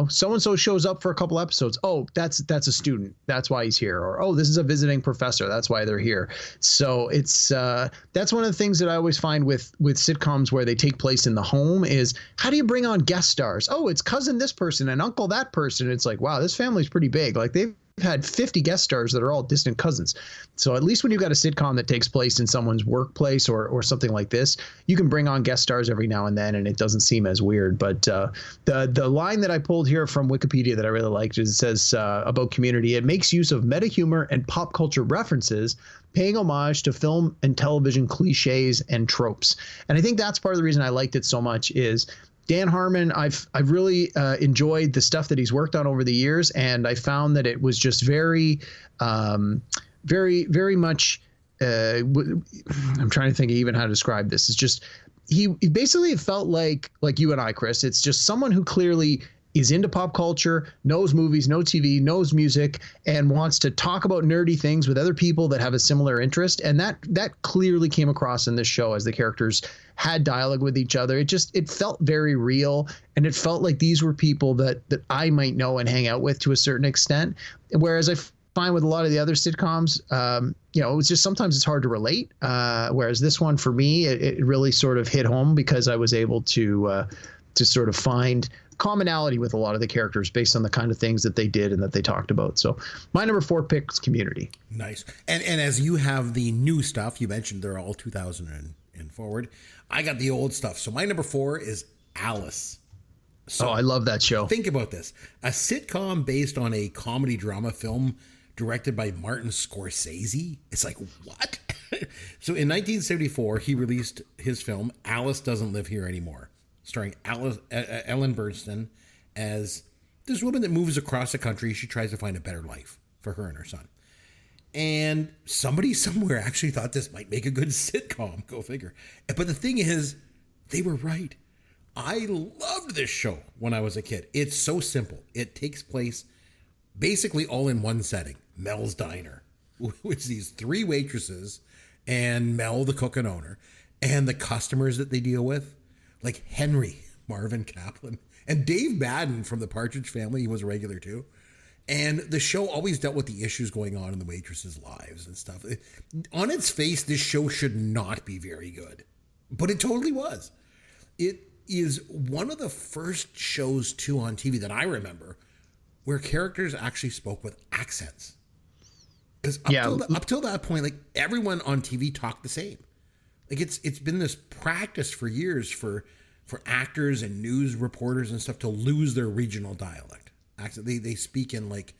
so-and-so shows up for a couple episodes. Oh, that's a student. That's why he's here. Or, oh, this is a visiting professor. That's why they're here. So it's that's one of the things that I always find with sitcoms where they take place in the home is, how do you bring on guest stars? Oh, it's cousin this person and uncle that person. It's like, wow, this family's pretty big. Like, they've had 50 guest stars that are all distant cousins. So at least when you've got a sitcom that takes place in someone's workplace or something like this, you can bring on guest stars every now and then, and it doesn't seem as weird. But the line that I pulled here from Wikipedia that I really liked is, it says about Community, it makes use of meta humor and pop culture references, paying homage to film and television cliches and tropes. And I think that's part of the reason I liked it so much is Dan Harmon, I've really enjoyed the stuff that he's worked on over the years, and I found that it was just very, very much. I'm trying to think of even how to describe this. It's just he basically felt like you and I, Chris. It's just someone who clearly is into pop culture, knows movies, knows TV, knows music, and wants to talk about nerdy things with other people that have a similar interest. And that clearly came across in this show as the characters had dialogue with each other. It felt very real, and it felt like these were people that I might know and hang out with to a certain extent. Whereas I find with a lot of the other sitcoms, it's just sometimes it's hard to relate. Whereas this one, for me, it really sort of hit home because I was able to sort of find commonality with a lot of the characters based on the kind of things that they did and that they talked about. So my number 4 pick is Community. Nice. And as you have the new stuff, you mentioned they're all 2000 and forward. I got the old stuff. So my number 4 is Alice. So I love that show. Think about this. A sitcom based on a comedy drama film directed by Martin Scorsese. It's like, what? So in 1974, he released his film, Alice Doesn't Live Here Anymore, starring Ellen Burstyn as this woman that moves across the country. She tries to find a better life for her and her son. And somebody somewhere actually thought this might make a good sitcom. Go figure. But the thing is, they were right. I loved this show when I was a kid. It's so simple. It takes place basically all in one setting, Mel's Diner, which these 3 waitresses and Mel, the cook and owner, and the customers that they deal with, like Henry, Marvin Kaplan, and Dave Madden from the Partridge Family. He was a regular too. And the show always dealt with the issues going on in the waitresses' lives and stuff. On its face, this show should not be very good, but it totally was. It is one of the first shows too on TV that I remember where characters actually spoke with accents. Because up till that point, like, everyone on TV talked the same. Like, it's been this practice for years for actors and news reporters and stuff to lose their regional dialect. They speak in, like,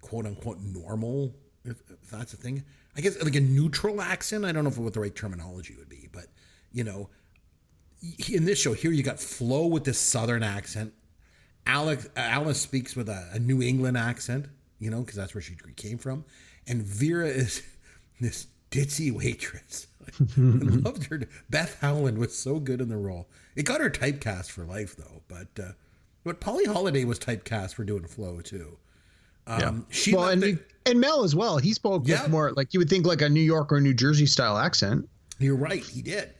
quote unquote normal, if that's a thing. I guess like a neutral accent. I don't know what the right terminology would be, but in this show here, you got Flo with this Southern accent, Alice speaks with a New England accent, because that's where she came from. And Vera is this ditzy waitress. I loved her. Beth Howland was so good in the role. It got her typecast for life, though. But Polly Holiday was typecast for doing Flo, too. And Mel as well. He spoke with more, like you would think, like a New York or New Jersey style accent. You're right. He did.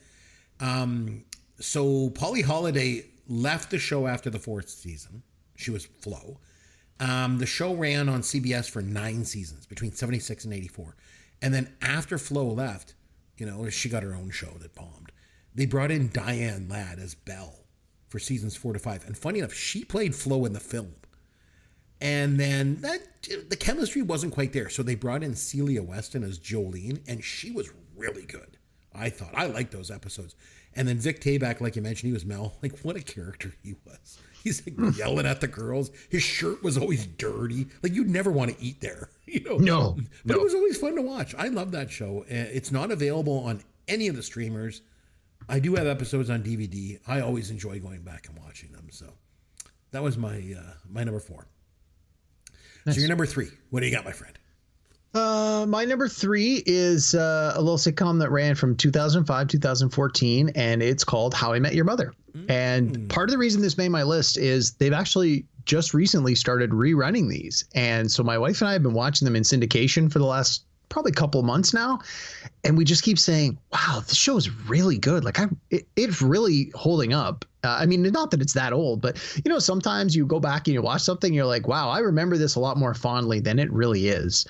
So Polly Holiday left the show after the 4th season. She was Flo. The show ran on CBS for 9 seasons between 76 and 84. And then after Flo left, she got her own show that bombed. They brought in Diane Ladd as Belle for seasons 4 to 5. And funny enough, she played Flo in the film. And then the chemistry wasn't quite there. So they brought in Celia Weston as Jolene, and she was really good. I thought. I liked those episodes. And then Vic Tayback, like you mentioned, he was Mel. Like, what a character he was. He's like yelling at the girls. His shirt was always dirty. Like, you'd never want to eat there. No. But it was always fun to watch. I love that show. It's not available on any of the streamers. I do have episodes on DVD. I always enjoy going back and watching them. So that was my number 4. Nice. So your number 3. What do you got, my friend? My number 3 is a little sitcom that ran from 2005, 2014, and it's called How I Met Your Mother. And part of the reason this made my list is they've actually just recently started rerunning these. And so my wife and I have been watching them in syndication for the last probably couple of months now. And we just keep saying, wow, this show is really good. Like it's really holding up. I mean, not that it's that old, but sometimes you go back and you watch something, and you're like, wow, I remember this a lot more fondly than it really is.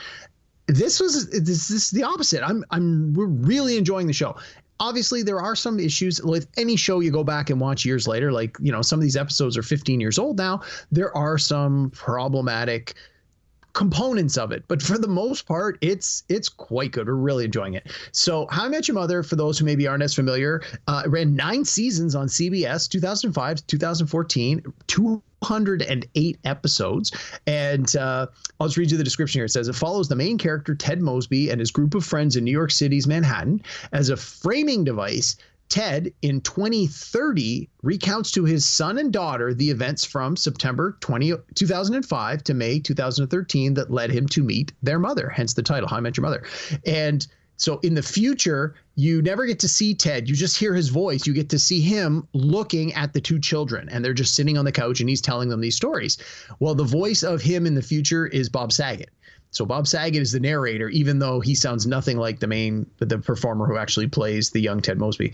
This is the opposite. We're really enjoying the show. Obviously, there are some issues with any show you go back and watch years later. Like, some of these episodes are 15 years old now. There are some problematic components of it, but for the most part, it's quite good. We're really enjoying it. So How I Met Your Mother, for those who maybe aren't as familiar, ran 9 seasons on CBS, 2005 to 2014, 208 episodes. And I'll just read you the description here. It says, it follows the main character, Ted Mosby, and his group of friends in New York City's Manhattan. As a framing device, Ted, in 2030, recounts to his son and daughter the events from September 2005 to May 2013 that led him to meet their mother, hence the title, How I Met Your Mother. And so in the future, you never get to see Ted. You just hear his voice. You get to see him looking at the 2 children, and they're just sitting on the couch, and he's telling them these stories. Well, the voice of him in the future is Bob Saget. So Bob Saget is the narrator, even though he sounds nothing like the performer who actually plays the young Ted Mosby.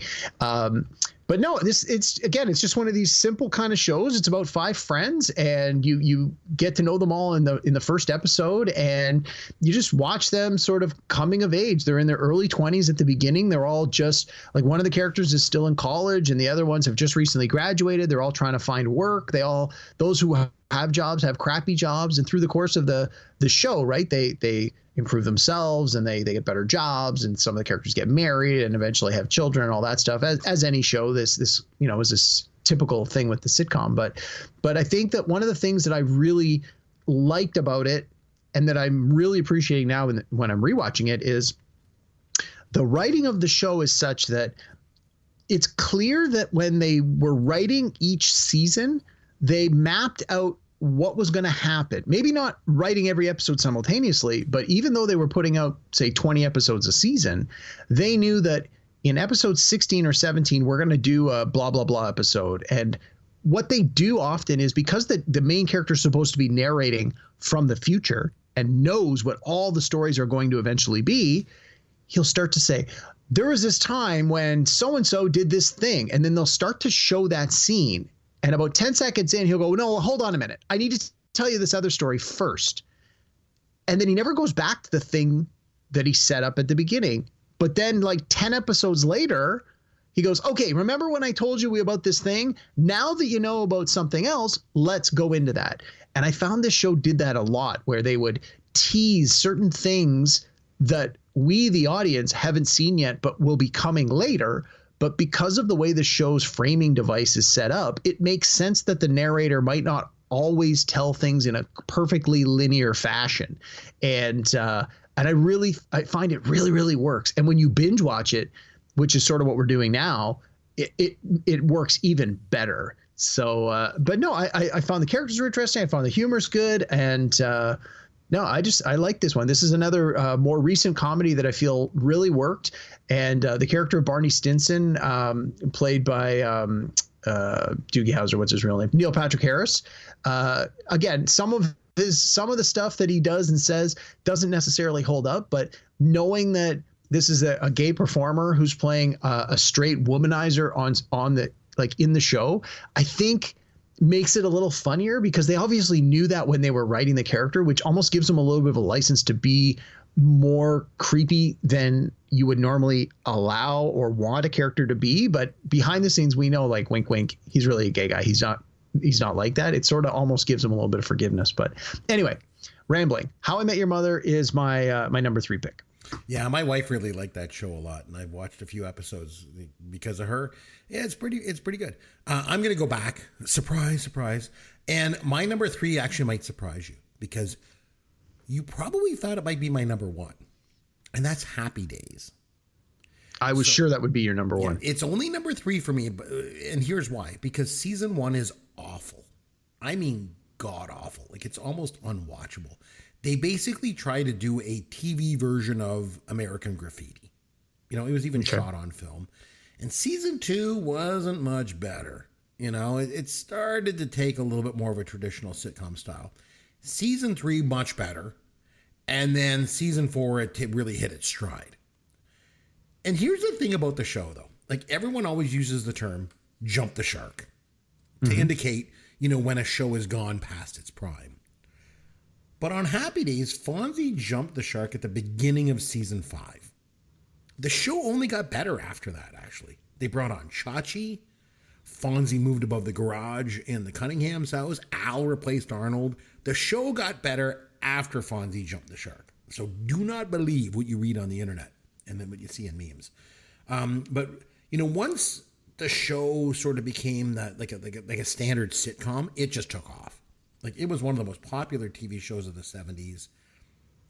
But no, it's just one of these simple kind of shows. It's about 5 friends, and you get to know them all in the first episode, and you just watch them sort of coming of age. They're in their early 20s at the beginning. They're all just like, one of the characters is still in college, and the other ones have just recently graduated. They're all trying to find work. Those who have jobs have crappy jobs, and through the course of the show, right, they improve themselves, and they get better jobs, and some of the characters get married and eventually have children and all that stuff. As any show, this is this typical thing with the sitcom. But I think that one of the things that I really liked about it, and that I'm really appreciating now when I'm rewatching it, is the writing of the show is such that it's clear that when they were writing each season, they mapped out what was going to happen. Maybe not writing every episode simultaneously, but even though they were putting out, say, 20 episodes a season, they knew that in episode 16 or 17, we're going to do a blah, blah, blah episode. And what they do often is, because the main character is supposed to be narrating from the future and knows what all the stories are going to eventually be, he'll start to say, there was this time when so-and-so did this thing. And then they'll start to show that scene. And about 10 seconds in, he'll go, no, hold on a minute. I need to tell you this other story first. And then he never goes back to the thing that he set up at the beginning. But then like 10 episodes later, he goes, okay, remember when I told you about this thing? Now that you know about something else, let's go into that. And I found this show did that a lot, where they would tease certain things that we, the audience, haven't seen yet, but will be coming later. But because of the way the show's framing device is set up, it makes sense that the narrator might not always tell things in a perfectly linear fashion. And I find it really, really works. And when you binge watch it, which is sort of what we're doing now, it works even better. So, but no, I found the characters were interesting. I found the humor's good, and no, I like this one. This is another more recent comedy that I feel really worked. And the character of Barney Stinson, played by Doogie Howser, what's his real name? Neil Patrick Harris. Again, some of the stuff that he does and says doesn't necessarily hold up, but knowing that this is a gay performer who's playing a straight womanizer on the in the show, I think makes it a little funnier, because they obviously knew that when they were writing the character, which almost gives them a little bit of a license to be more creepy than you would normally allow or want a character to be. But behind the scenes, we know, like, wink, wink, he's really a gay guy. He's not like that. It sort of almost gives him a little bit of forgiveness. But anyway, rambling. How I Met Your Mother is my number 3 pick. Yeah, my wife really liked that show a lot, and I've watched a few episodes because of her. Yeah, it's pretty good. I'm going to go back. Surprise, surprise. And my number 3 actually might surprise you, because you probably thought it might be my number 1, and that's Happy Days. I was sure that would be your number 1. It's only number 3 for me, and here's why. Because season 1 is awful. I mean, god awful. Like, it's almost unwatchable. They basically try to do a TV version of American Graffiti. You know, it was even shot on film. And season 2 wasn't much better. You know, it started to take a little bit more of a traditional sitcom style. Season 3, much better. And then season 4, it really hit its stride. And here's the thing about the show, though. Like, everyone always uses the term jump the shark to indicate, you know, when a show has gone past its prime. But on Happy Days, Fonzie jumped the shark at the beginning of season 5. The show only got better after that, actually. They brought on Chachi. Fonzie moved above the garage in the Cunningham's house. Al replaced Arnold. The show got better after Fonzie jumped the shark. So do not believe what you read on the internet and then what you see in memes. But, you know, once the show sort of became that like a standard sitcom, it just took off. Like, it was one of the most popular TV shows of the 70s.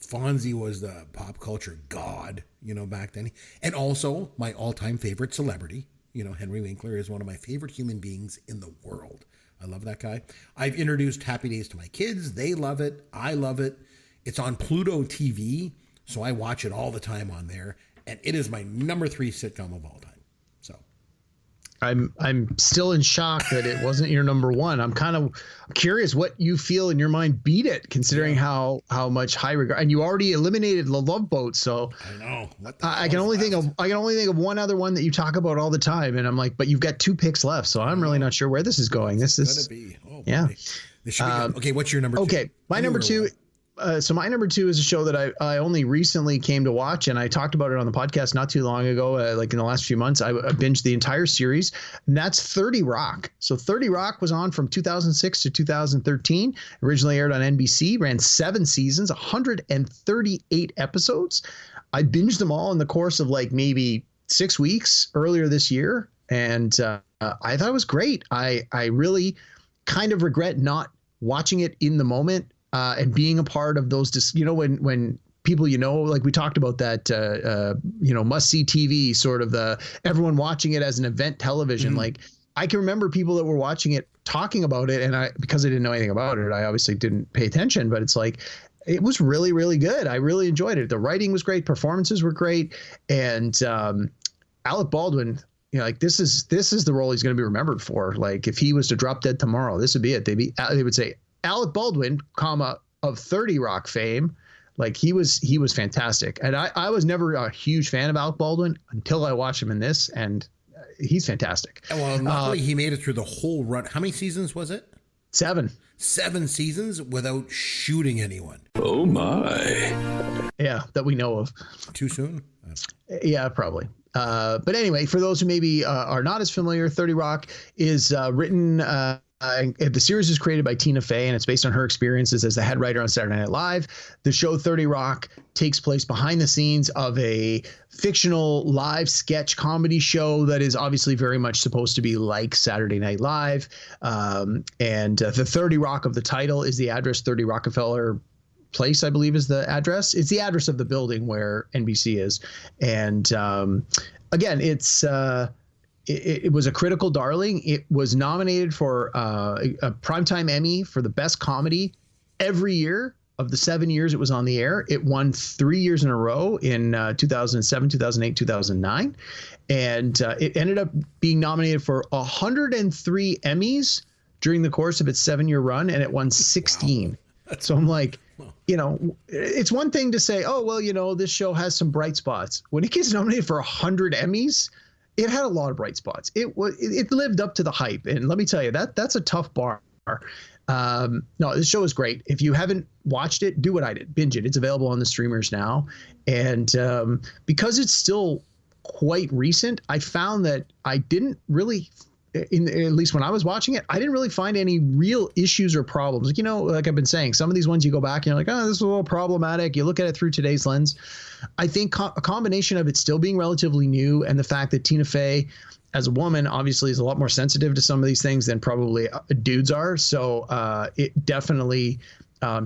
Fonzie was the pop culture god, you know, back then. And also my all-time favorite celebrity. You know, Henry Winkler is one of my favorite human beings in the world. I love that guy. I've introduced Happy Days to my kids. They love it. I love it. It's on Pluto TV, so I watch it all the time on there. And it is my number 3 sitcom of all time. So I'm still in shock that it wasn't your number 1. I'm kind of curious what you feel in your mind beat it, considering how much high regard, and you already eliminated the Love Boat. So I know. I can only think of one other one that you talk about all the time, and I'm like, but you've got 2 picks left, so I'm really not sure where this is going. This is gonna be. Oh, yeah. This should be good. Okay, what's your number 2? Okay, my number 2. So my number 2 is a show that I only recently came to watch, and I talked about it on the podcast not too long ago, like in the last few months. I binged the entire series, and that's 30 Rock. So 30 Rock was on from 2006 to 2013, originally aired on NBC, ran 7 seasons, 138 episodes. I binged them all in the course of like maybe 6 weeks earlier this year, and I thought it was great. I really kind of regret not watching it in the moment. And being a part of those, you know, when people, you know, like we talked about that, you know, must see TV, sort of everyone watching it as an event television. Mm-hmm. Like, I can remember people that were watching it talking about it, and because I didn't know anything about it, I obviously didn't pay attention. But it's like, it was really, really good. I really enjoyed it. The writing was great, performances were great, and Alec Baldwin. You know, like this is the role he's going to be remembered for. Like, if he was to drop dead tomorrow, this would be it. They would say Alec Baldwin, of 30 Rock fame. Like, he was fantastic. And I was never a huge fan of Alec Baldwin until I watched him in this, and he's fantastic. Well, luckily he made it through the whole run. How many seasons was it? 7. 7 seasons without shooting anyone. Oh my. Yeah, that we know of. Too soon? Yeah, probably. But anyway, for those who maybe are not as familiar, 30 Rock is written the series is created by Tina Fey, and it's based on her experiences as the head writer on Saturday Night Live. The show 30 Rock takes place behind the scenes of a fictional live sketch comedy show that is obviously very much supposed to be like Saturday Night Live. And the 30 Rock of the title is the address 30 Rockefeller Place, I believe, is the address. It's the address of the building where NBC is. And again, it's it was a critical darling. It was nominated for a Primetime Emmy for the best comedy every year of the 7 years it was on the air. It won 3 years in a row in 2007, 2008, 2009. And it ended up being nominated for 103 Emmys during the course of its 7-year run, and it won 16. Wow. So I'm like, you know, it's one thing to say, oh, well, you know, this show has some bright spots. When it gets nominated for 100 Emmys, it had a lot of bright spots. It lived up to the hype. And let me tell you, that's a tough bar. No, this show is great. If you haven't watched it, do what I did. Binge it. It's available on the streamers now. And because it's still quite recent, I found that I didn't really, at least when I was watching it, I didn't really find any real issues or problems. Like, you know, like I've been saying, some of these ones you go back and you're like, oh, this is a little problematic. You look at it through today's lens. I think a combination of it still being relatively new and the fact that Tina Fey, as a woman, obviously is a lot more sensitive to some of these things than probably dudes are. So it definitely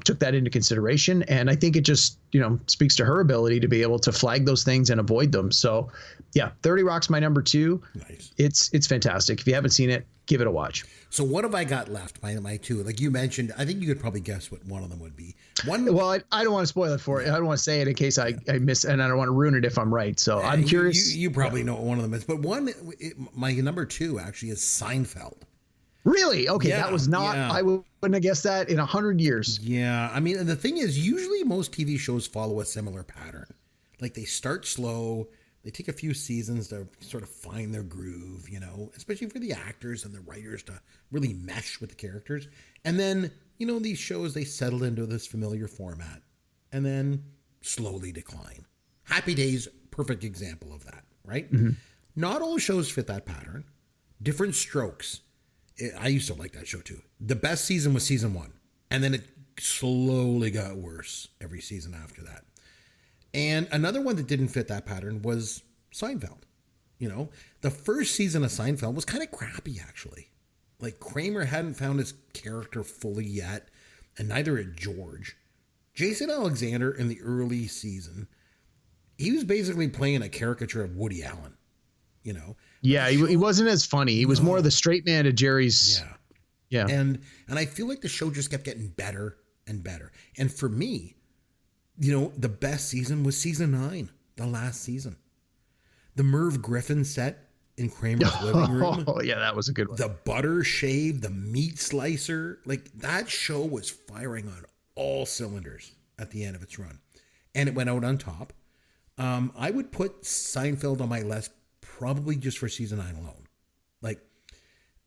took that into consideration. And I think it just, you know, speaks to her ability to be able to flag those things and avoid them. So yeah, 30 Rock's my number 2. Nice. It's fantastic. If you haven't seen it, give it a watch. So what have I got left? My 2, like you mentioned, I think you could probably guess what one of them would be. Well, I don't want to spoil it for you. I don't want to say it in case I miss, and I don't want to ruin it if I'm right. So I'm curious. You probably know what one of them is, but my number 2 actually is Seinfeld. Really? Okay, Yeah, that was not. yeah. I wouldn't have guessed that in 100 years. Yeah, I mean, and the thing is, usually most TV shows follow a similar pattern. Like they start slow, they take a few seasons to sort of find their groove, you know, especially for the actors and the writers to really mesh with the characters. And then, you know, these shows, they settle into this familiar format and then slowly decline. Happy Days, perfect example of that, right? Mm-hmm. Not all shows fit that pattern. Different strokes. I used to like that show too. The best season was season 1. And then it slowly got worse every season after that. And another one that didn't fit that pattern was Seinfeld. You know, the first season of Seinfeld was kind of crappy, actually. Like Kramer hadn't found his character fully yet, and neither had George. Jason Alexander in the early season, he was basically playing a caricature of Woody Allen, you know? Yeah, he wasn't as funny. He was more the straight man to Jerry's. Yeah. And I feel like the show just kept getting better and better. And for me, you know, the best season was season 9, the last season. The Merv Griffin set in Kramer's living room. Oh, yeah, that was a good one. The butter shave, the meat slicer. Like, that show was firing on all cylinders at the end of its run. And it went out on top. I would put Seinfeld on my list probably just for season 9 alone. Like,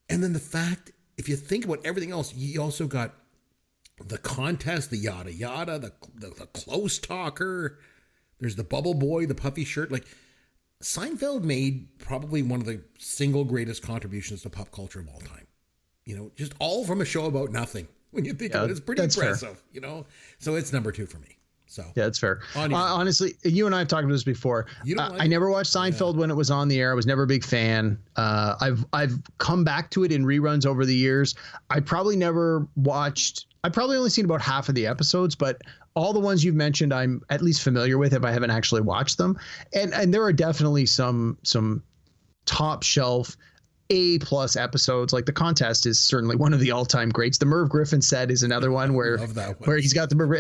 and then the fact, if you think about everything else, you also got the contest, the yada yada, the close talker. There's the bubble boy, the puffy shirt. Like, Seinfeld made probably one of the single greatest contributions to pop culture of all time. You know, just all from a show about nothing. When you think of it, it's pretty impressive. Fair. You know, so it's number 2 for me. So yeah, that's fair. Honestly, you and I have talked about this before. I never watched Seinfeld when it was on the air. I was never a big fan. I've come back to it in reruns over the years. I probably only seen about half of the episodes, but all the ones you've mentioned, I'm at least familiar with if I haven't actually watched them. And there are definitely some top shelf A+ episodes. Like The Contest is certainly one of the all-time greats. The Merv Griffin set is another one where he's got the Merv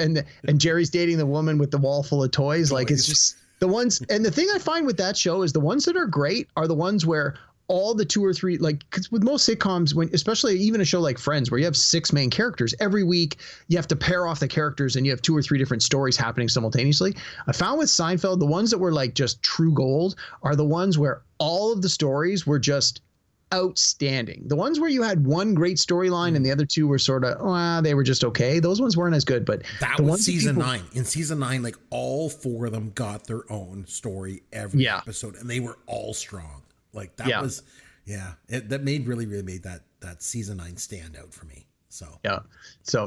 and Jerry's dating the woman with the wall full of toys. Like, it's just the ones. And the thing I find with that show is the ones that are great are the ones where all the 2 or 3, like, because with most sitcoms, when especially even a show like Friends, where you have 6 main characters, every week you have to pair off the characters and you have 2 or 3 different stories happening simultaneously. I found with Seinfeld, the ones that were like just true gold are the ones where all of the stories were just outstanding. The ones where you had one great storyline and the other 2 were sort of, they were just okay. Those ones weren't as good, but that was season 9. In season 9, like, all 4 of them got their own story every episode, and they were all strong. Like, that was, that really made that season 9 stand out for me. So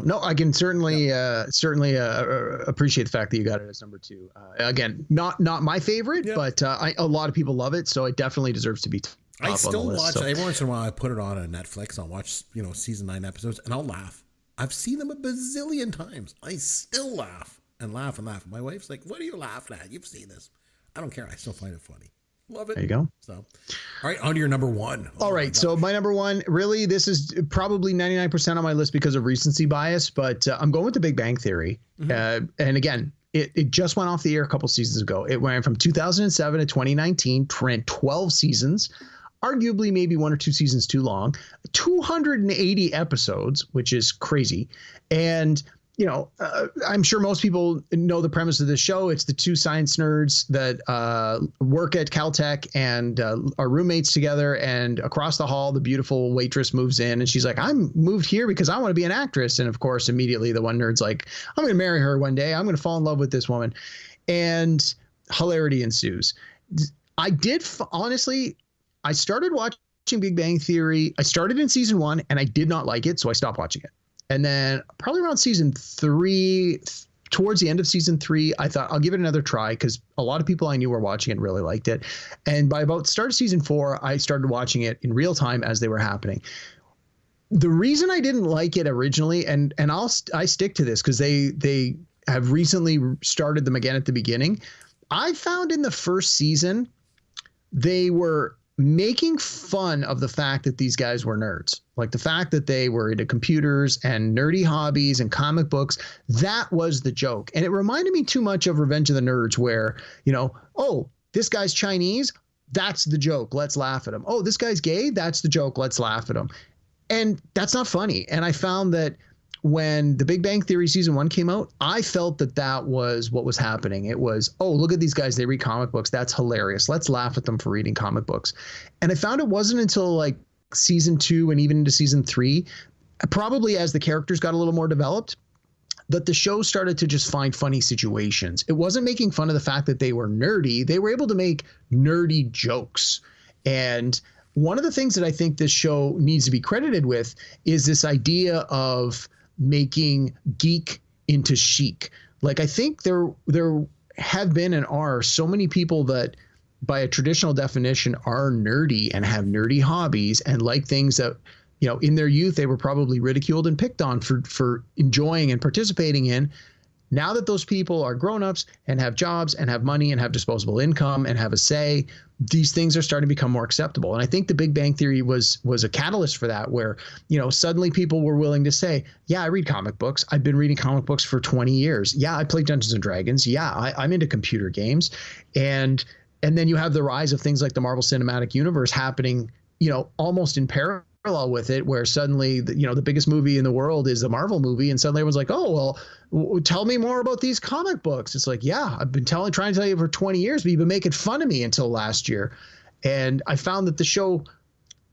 no, I can certainly appreciate the fact that you got it as number 2. Again, not my favorite, but a lot of people love it, so it definitely deserves to be. I still watch it. Every once in a while, I put it on Netflix. I'll watch, season 9 episodes, and I'll laugh. I've seen them a bazillion times. I and laugh and laugh. My wife's like, "What are you laughing at? You've seen this." I don't care. I still find it funny. Love it. There you go. So, all right, on to your number one. All right. So my number one, really, this is probably 99% on my list because of recency bias, but I'm going with The Big Bang Theory. And again, it just went off the air a couple seasons ago. It went from 2007 to 2019, ran 12 seasons, arguably maybe one or two seasons too long, 280 episodes, which is crazy. And I'm sure most people know the premise of the show. It's the two science nerds that work at Caltech and are roommates together. And across the hall, the beautiful waitress moves in and she's like, I'm moved here because I want to be an actress. And of course, immediately the one nerd's like, I'm going to marry her one day. I'm going to fall in love with this woman. And hilarity ensues. Honestly, I started watching Big Bang Theory. I started in season 1 and I did not like it. So I stopped watching it. And then probably around season 3, towards the end of season 3, I thought I'll give it another try because a lot of people I knew were watching it and really liked it. And by about the start of season 4, I started watching it in real time as they were happening. The reason I didn't like it originally, and I stick to this because they have recently started them again at the beginning. I found in the first season, they were making fun of the fact that these guys were nerds, like the fact that they were into computers and nerdy hobbies and comic books. That was the joke. And it reminded me too much of Revenge of the Nerds where, oh, this guy's Chinese. That's the joke. Let's laugh at him. Oh, this guy's gay. That's the joke. Let's laugh at him. And that's not funny. And I found that when The Big Bang Theory season 1 came out, I felt that was what was happening. It was, oh, look at these guys. They read comic books. That's hilarious. Let's laugh at them for reading comic books. And I found it wasn't until like season 2 and even into season 3, probably as the characters got a little more developed, that the show started to just find funny situations. It wasn't making fun of the fact that they were nerdy. They were able to make nerdy jokes. And one of the things that I think this show needs to be credited with is this idea of making geek into chic. Like, I think there have been and are so many people that by a traditional definition are nerdy and have nerdy hobbies and like things that, in their youth, they were probably ridiculed and picked on for enjoying and participating in. Now that those people are grown-ups and have jobs and have money and have disposable income and have a say, these things are starting to become more acceptable. And I think The Big Bang Theory was a catalyst for that, where, suddenly people were willing to say, yeah, I read comic books. I've been reading comic books for 20 years. Yeah, I play Dungeons and Dragons. Yeah, I'm into computer games. And then you have the rise of things like the Marvel Cinematic Universe happening, almost in parallel with it, where suddenly the biggest movie in the world is the Marvel movie, and suddenly everyone's like, oh well, tell me more about these comic books. It's like, yeah, I've been trying to tell you for 20 years, but you've been making fun of me until last year. And I found that the show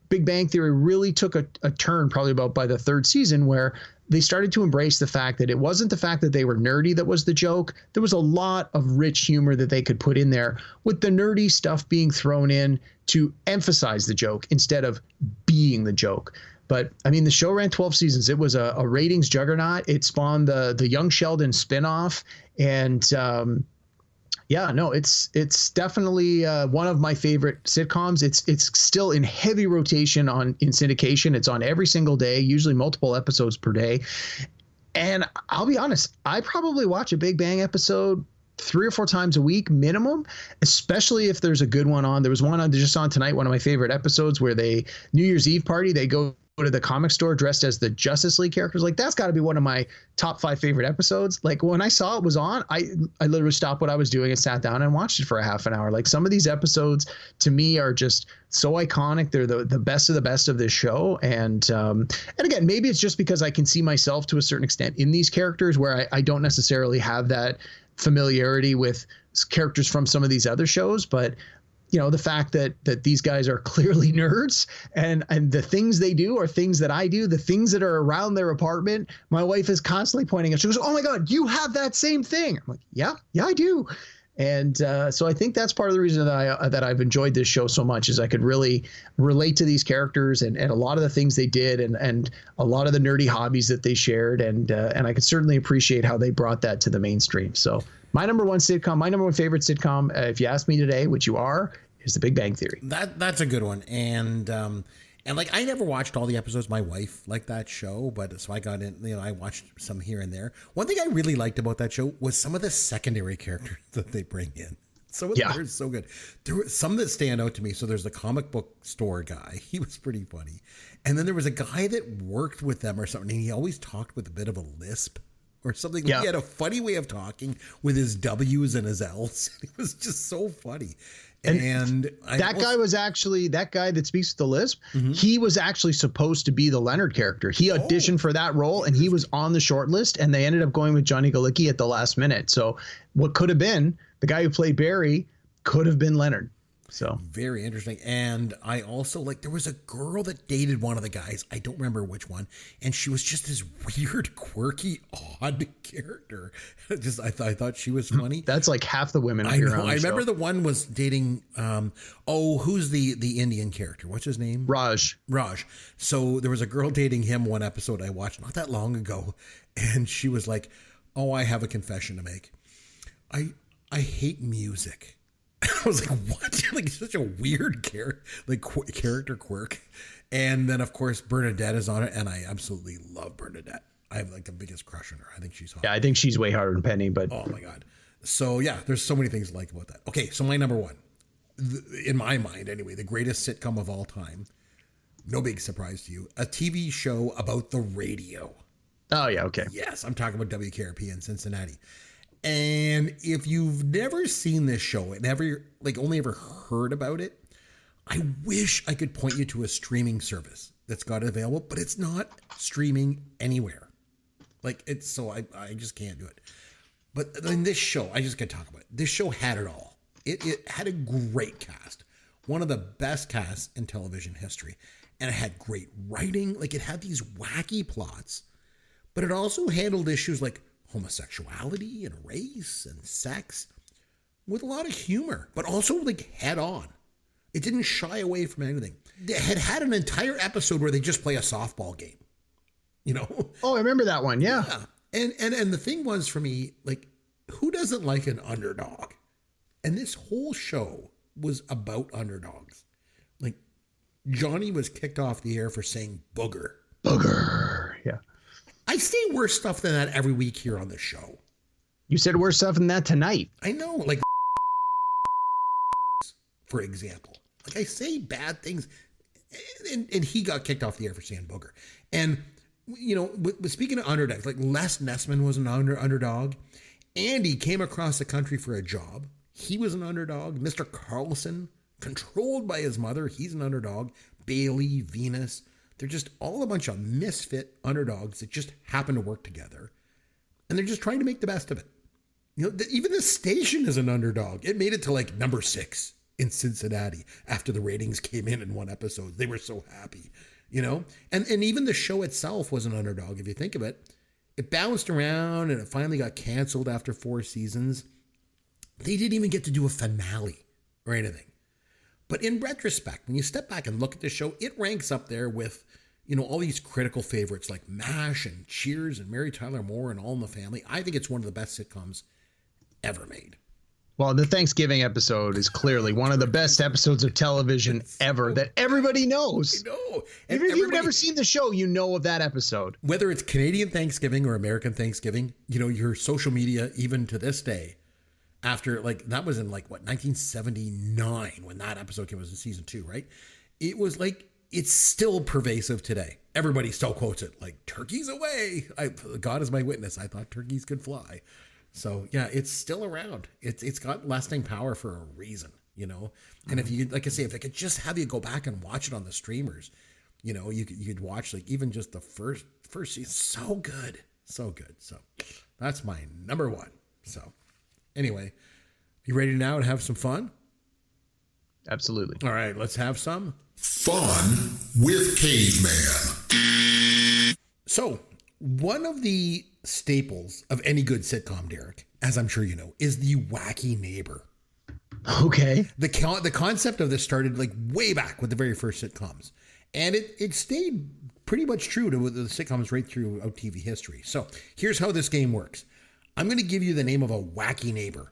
Big Bang Theory really took a turn probably about by the 3rd season, where they started to embrace the fact that it wasn't the fact that they were nerdy that was the joke. There was a lot of rich humor that they could put in there, with the nerdy stuff being thrown in to emphasize the joke instead of being the joke. But I mean, the show ran 12 seasons. It was a ratings juggernaut. It spawned the Young Sheldon spinoff. And it's definitely one of my favorite sitcoms. It's still in heavy rotation in syndication. It's on every single day, usually multiple episodes per day. And I'll be honest, I probably watch a Big Bang episode 3 or 4 times a week minimum, especially if there's a good one on. There was one just on tonight, one of my favorite episodes, where New Year's Eve party, they go to the comic store dressed as the Justice League characters. Like, that's got to be one of my top 5 favorite episodes. Like, when I saw it was on, I literally stopped what I was doing and sat down and watched it for a half an hour. Like, some of these episodes to me are just so iconic. They're the best of the best of this show. And again, maybe it's just because I can see myself to a certain extent in these characters, where I don't necessarily have that familiarity with characters from some of these other shows. But the fact that these guys are clearly nerds, and the things they do are things that I do, the things that are around their apartment, my wife is constantly pointing out. She goes, oh my God, you have that same thing. I'm like, yeah, I do. And so I think that's part of the reason that I've enjoyed this show so much, is I could really relate to these characters and a lot of the things they did, and a lot of the nerdy hobbies that they shared. And I could certainly appreciate how they brought that to the mainstream. So my number one favorite sitcom, if you ask me today, which you are, is The Big Bang Theory. That's a good one. And like, I never watched all the episodes. My wife liked that show, but so I got in, I watched some here and there. One thing I really liked about that show was some of the secondary characters that they bring in. Some of them are so good. There were some that stand out to me. So there's the comic book store guy. He was pretty funny. And then there was a guy that worked with them or something. And he always talked with a bit of a lisp or something. Yeah. He had a funny way of talking with his W's and his L's. It was just so funny. And that guy was actually, that guy that speaks with the lisp, he was actually supposed to be the Leonard character. He auditioned for that role and he was on the short list, and they ended up going with Johnny Galecki at the last minute. So what could have been the guy who played Barry could have been Leonard. So very interesting. And I also there was a girl that dated one of the guys. I don't remember which one. And she was just this weird, quirky, odd character. I thought she was funny. That's like half the women. I know. I remember the one was dating, who's the Indian character? What's his name? Raj. So there was a girl dating him one episode I watched not that long ago. And she was like, oh, I have a confession to make. I hate music. I was like, what? Like, such a weird character quirk. And then, of course, Bernadette is on it, and I absolutely love Bernadette. I have the biggest crush on her. I think she's hot. Yeah, I think she's way harder than Penny, but oh my God. So yeah, there's so many things to like about that. Okay, so my number one, in my mind anyway, the greatest sitcom of all time. No big surprise to you. A TV show about the radio. Oh yeah, okay. Yes, I'm talking about WKRP in Cincinnati. And if you've never seen this show and only ever heard about it, I wish I could point you to a streaming service that's got it available, but it's not streaming anywhere. I just can't do it. But in this show, I just got to talk about it. This show had it all. It had a great cast, one of the best casts in television history, and it had great writing. It had these wacky plots, but it also handled issues like homosexuality and race and sex with a lot of humor, but also head on. It didn't shy away from anything. They had an entire episode where they just play a softball game, Oh, I remember that one. Yeah. And the thing was for me, who doesn't like an underdog? And this whole show was about underdogs. Johnny was kicked off the air for saying booger. Yeah. I say worse stuff than that every week here on the show. You said worse stuff than that tonight. I know, for example. I say bad things, and he got kicked off the air for saying booger. And, speaking of underdogs, Les Nessman was an underdog. Andy came across the country for a job. He was an underdog. Mr. Carlson, controlled by his mother, he's an underdog. Bailey, Venus, they're just all a bunch of misfit underdogs that just happen to work together. And they're just trying to make the best of it. Even the station is an underdog. It made it to number 6 in Cincinnati after the ratings came in one episode. They were so happy, And even the show itself was an underdog, if you think of it. It bounced around and it finally got canceled after 4 seasons. They didn't even get to do a finale or anything. But in retrospect, when you step back and look at the show, it ranks up there with, all these critical favorites like MASH and Cheers and Mary Tyler Moore and All in the Family. I think it's one of the best sitcoms ever made. Well, the Thanksgiving episode is clearly one of the best episodes of television ever that everybody knows. I know. Even if you've never seen the show, you know of that episode. Whether it's Canadian Thanksgiving or American Thanksgiving, your social media, even to this day, after that was in 1979 when that episode came, was in season 2, right? It was it's still pervasive today. Everybody still quotes it turkeys away. God is my witness. I thought turkeys could fly. So yeah, it's still around. It's got lasting power for a reason, And if you, if I could just have you go back and watch it on the streamers, you could watch even just the first season. So good. So that's my number 1. So anyway, you ready now to have some fun? Absolutely. All right, let's have some fun with Caveman. So one of the staples of any good sitcom, Derek, as I'm sure you know, is the wacky neighbor. Okay. The concept of this started way back with the very first sitcoms. And it stayed pretty much true to the sitcoms right throughout TV history. So here's how this game works. I'm going to give you the name of a wacky neighbor.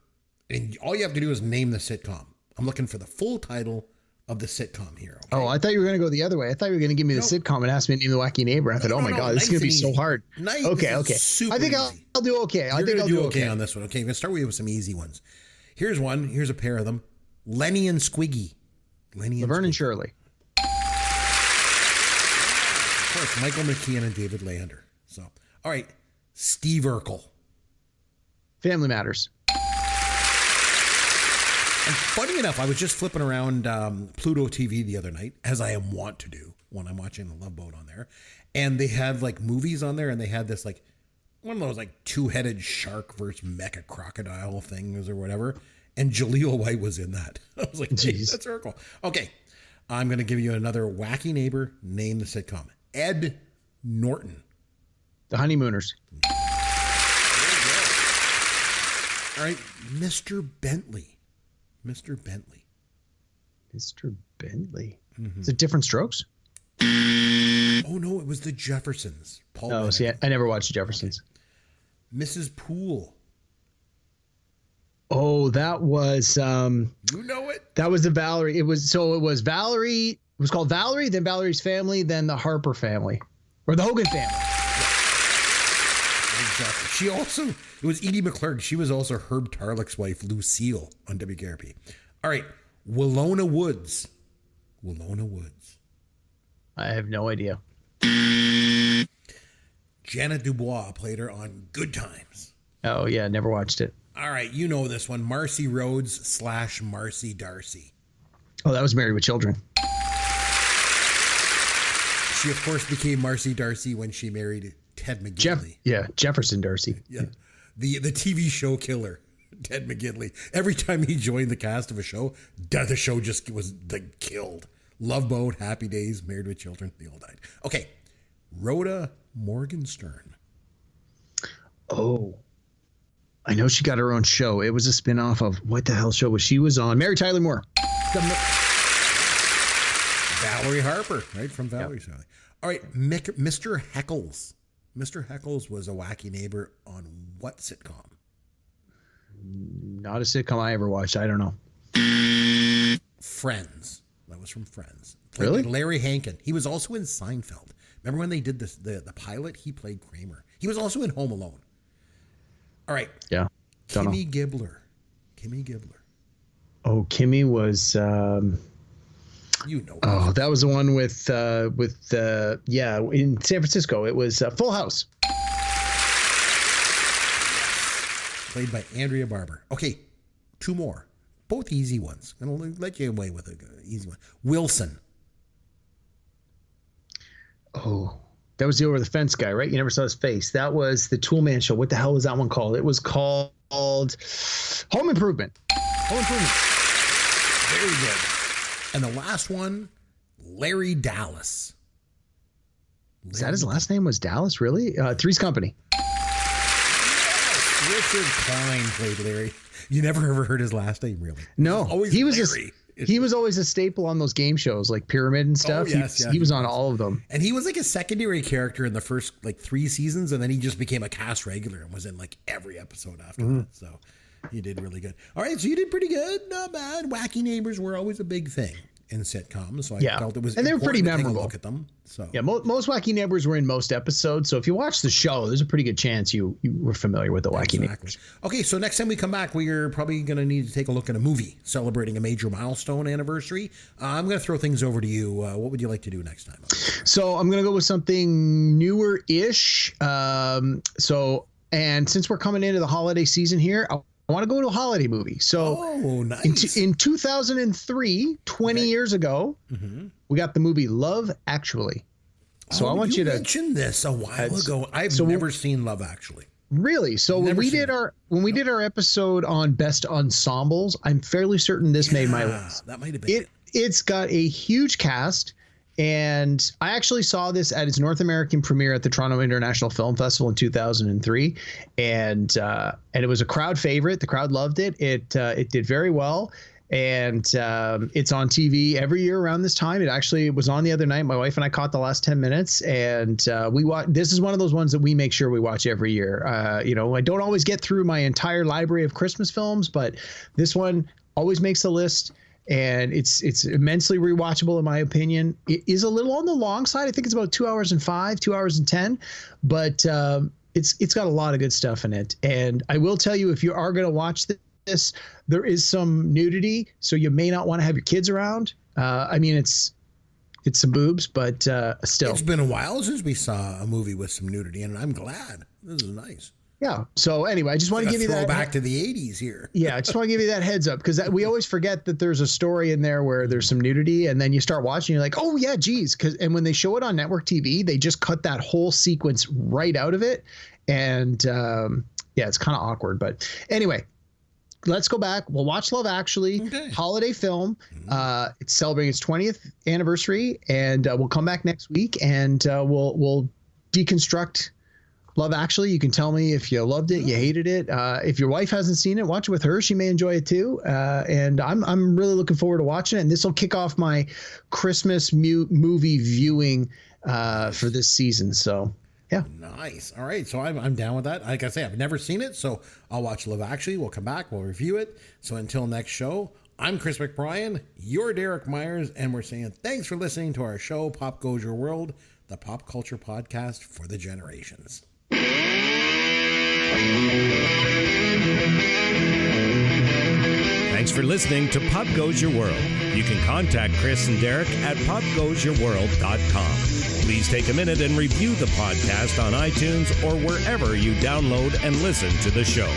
And all you have to do is name the sitcom. I'm looking for the full title of the sitcom here. Okay? Oh, I thought you were going to go the other way. I thought you were going to give me the sitcom and ask me to name the wacky neighbor. I thought, oh my God, this is going to be so hard. Okay. I think I'll do okay. I think I'll do okay on this one. Okay, I'm going to start with some easy ones. Here's one. Here's a pair of them. Lenny and Squiggy. Laverne and Shirley. Of course, Michael McKean and David Lander. So, all right. Steve Urkel. Family Matters. And funny enough, I was just flipping around Pluto TV the other night, as I am wont to do when I'm watching The Love Boat on there. And they had like movies on there, and they had this like one of those like two-headed shark versus mecha crocodile things or whatever. And Jaleel White was in that. I was like, hey, that's Urkel. Okay. I'm going to give you another wacky neighbor. Name the sitcom. Ed Norton. The Honeymooners. All right. Mr. Bentley. Mr. Bentley. Mr. Bentley. Mm-hmm. Is it Different Strokes? Oh, no. It was the Jeffersons. Paul Bennett. See, I never watched Jeffersons. Okay. Mrs. Poole. Oh, that was you know it. That was the Valerie. It was Valerie. It was called Valerie, then Valerie's Family, then the Harper family. Or the Hogan family. Exactly. She also, it was Edie McClurg. She was also Herb Tarlick's wife, Lucille, on WKRP. All right. Willona Woods. Willona Woods. I have no idea. Janet Dubois played her on Good Times. Oh, yeah. Never watched it. All right. You know this one. Marcy Rhodes / Marcy Darcy. Oh, that was Married with Children. She, of course, became Marcy Darcy when she married Ted McGinley. Jefferson Darcy. Yeah. The TV show killer, Ted McGinley. Every time he joined the cast of a show, the show just was like killed. Love Boat, Happy Days, Married with Children, they all died. Okay. Rhoda Morgenstern. Oh. I know she got her own show. It was a spinoff of what the hell show was she was on? Mary Tyler Moore. Valerie Harper, right? From Valerie's Family. All right, Mr. Heckles. Mr. Heckles was a wacky neighbor on what sitcom? Not a sitcom I ever watched. I don't know. Friends. That was from Friends. Really? Larry Hankin. He was also in Seinfeld. Remember when they did this, the pilot? He played Kramer. He was also in Home Alone. All right. Yeah. Kimmy Gibbler. Kimmy Gibbler. Oh, Kimmy was... you know. Oh, that was the one with in San Francisco. It was Full House. Played by Andrea Barber. Okay, two more. Both easy ones. I'm going to let you away with an easy one. Wilson. Oh, that was the over the fence guy, right? You never saw his face. That was the Toolman Show. What the hell was that one called? It was called Home Improvement. Home Improvement. Very good. And the last one, Larry Dallas. Is that his last name was Dallas? Really? Three's Company. Yes. Richard Klein played Larry. You never ever heard his last name, really? No. He was Larry. He was always a staple on those game shows like Pyramid and stuff. Oh, yes, he was on all of them. And he was like a secondary character in the first like 3 seasons, and then he just became a cast regular and was in like every episode after that. So he did really good. All right, so you did pretty good. Not bad. Wacky neighbors were always a big thing in sitcoms, so I felt it was and they were pretty memorable. Take a look at them. So yeah, most Wacky Neighbors were in most episodes. So if you watch the show, there's a pretty good chance you were familiar with the Wacky Neighbors. Okay, so next time we come back, we're probably going to need to take a look at a movie celebrating a major milestone anniversary. I'm going to throw things over to you. What would you like to do next time? So I'm going to go with something newer-ish. And since we're coming into the holiday season here, I want to go to a holiday movie. So nice. in 2003, 20 years ago, we got the movie Love Actually. So I want you to mention this a while ago. I've never seen Love Actually. Really? So when we did our episode on best ensembles, I'm fairly certain this made my list. That might have been It's got a huge cast. And I actually saw this at its North American premiere at the Toronto International Film Festival in 2003, and it was a crowd favorite. The crowd loved it. It did very well, and it's on TV every year around this time. It was on the other night. My wife and I caught the last 10 minutes, and we watch. This is one of those ones that we make sure we watch every year. I don't always get through my entire library of Christmas films, but this one always makes the list. And it's immensely rewatchable, in my opinion. It is a little on the long side. I think it's about 2 hours and 5, 2 hours and 10, but it's got a lot of good stuff in it. And I will tell you, if you are going to watch this. There is some nudity, so you may not want to have your kids around. I mean, it's some boobs, but still. It's been a while since we saw a movie with some nudity, and I'm glad. This is nice. Yeah. So anyway, I just want to give you that back to the 80s here. Yeah, I just want to give you that heads up because we always forget that there's a story in there where there's some nudity, and then you start watching, you're like, oh yeah, geez, and when they show it on network TV, they just cut that whole sequence right out of it, and yeah, it's kind of awkward. But anyway, let's go back. We'll watch Love Actually, holiday film. It's celebrating its 20th anniversary, and we'll come back next week, and we'll deconstruct Love Actually. You can tell me if you loved it, you hated it. If your wife hasn't seen it, watch it with her. She may enjoy it too. And I'm really looking forward to watching it. And this will kick off my Christmas movie viewing for this season. So yeah. Nice. All right. So I'm down with that. Like I say, I've never seen it, so I'll watch Love Actually. We'll come back. We'll review it. So until next show, I'm Chris McBrien. You're Derek Myers. And we're saying thanks for listening to our show, Pop Goes Your World, the pop culture podcast for the generations. Thanks for listening to Pop Goes Your World. You can contact Chris and Derek at popgoesyourworld.com. Please take a minute and review the podcast on iTunes or wherever you download and listen to the show.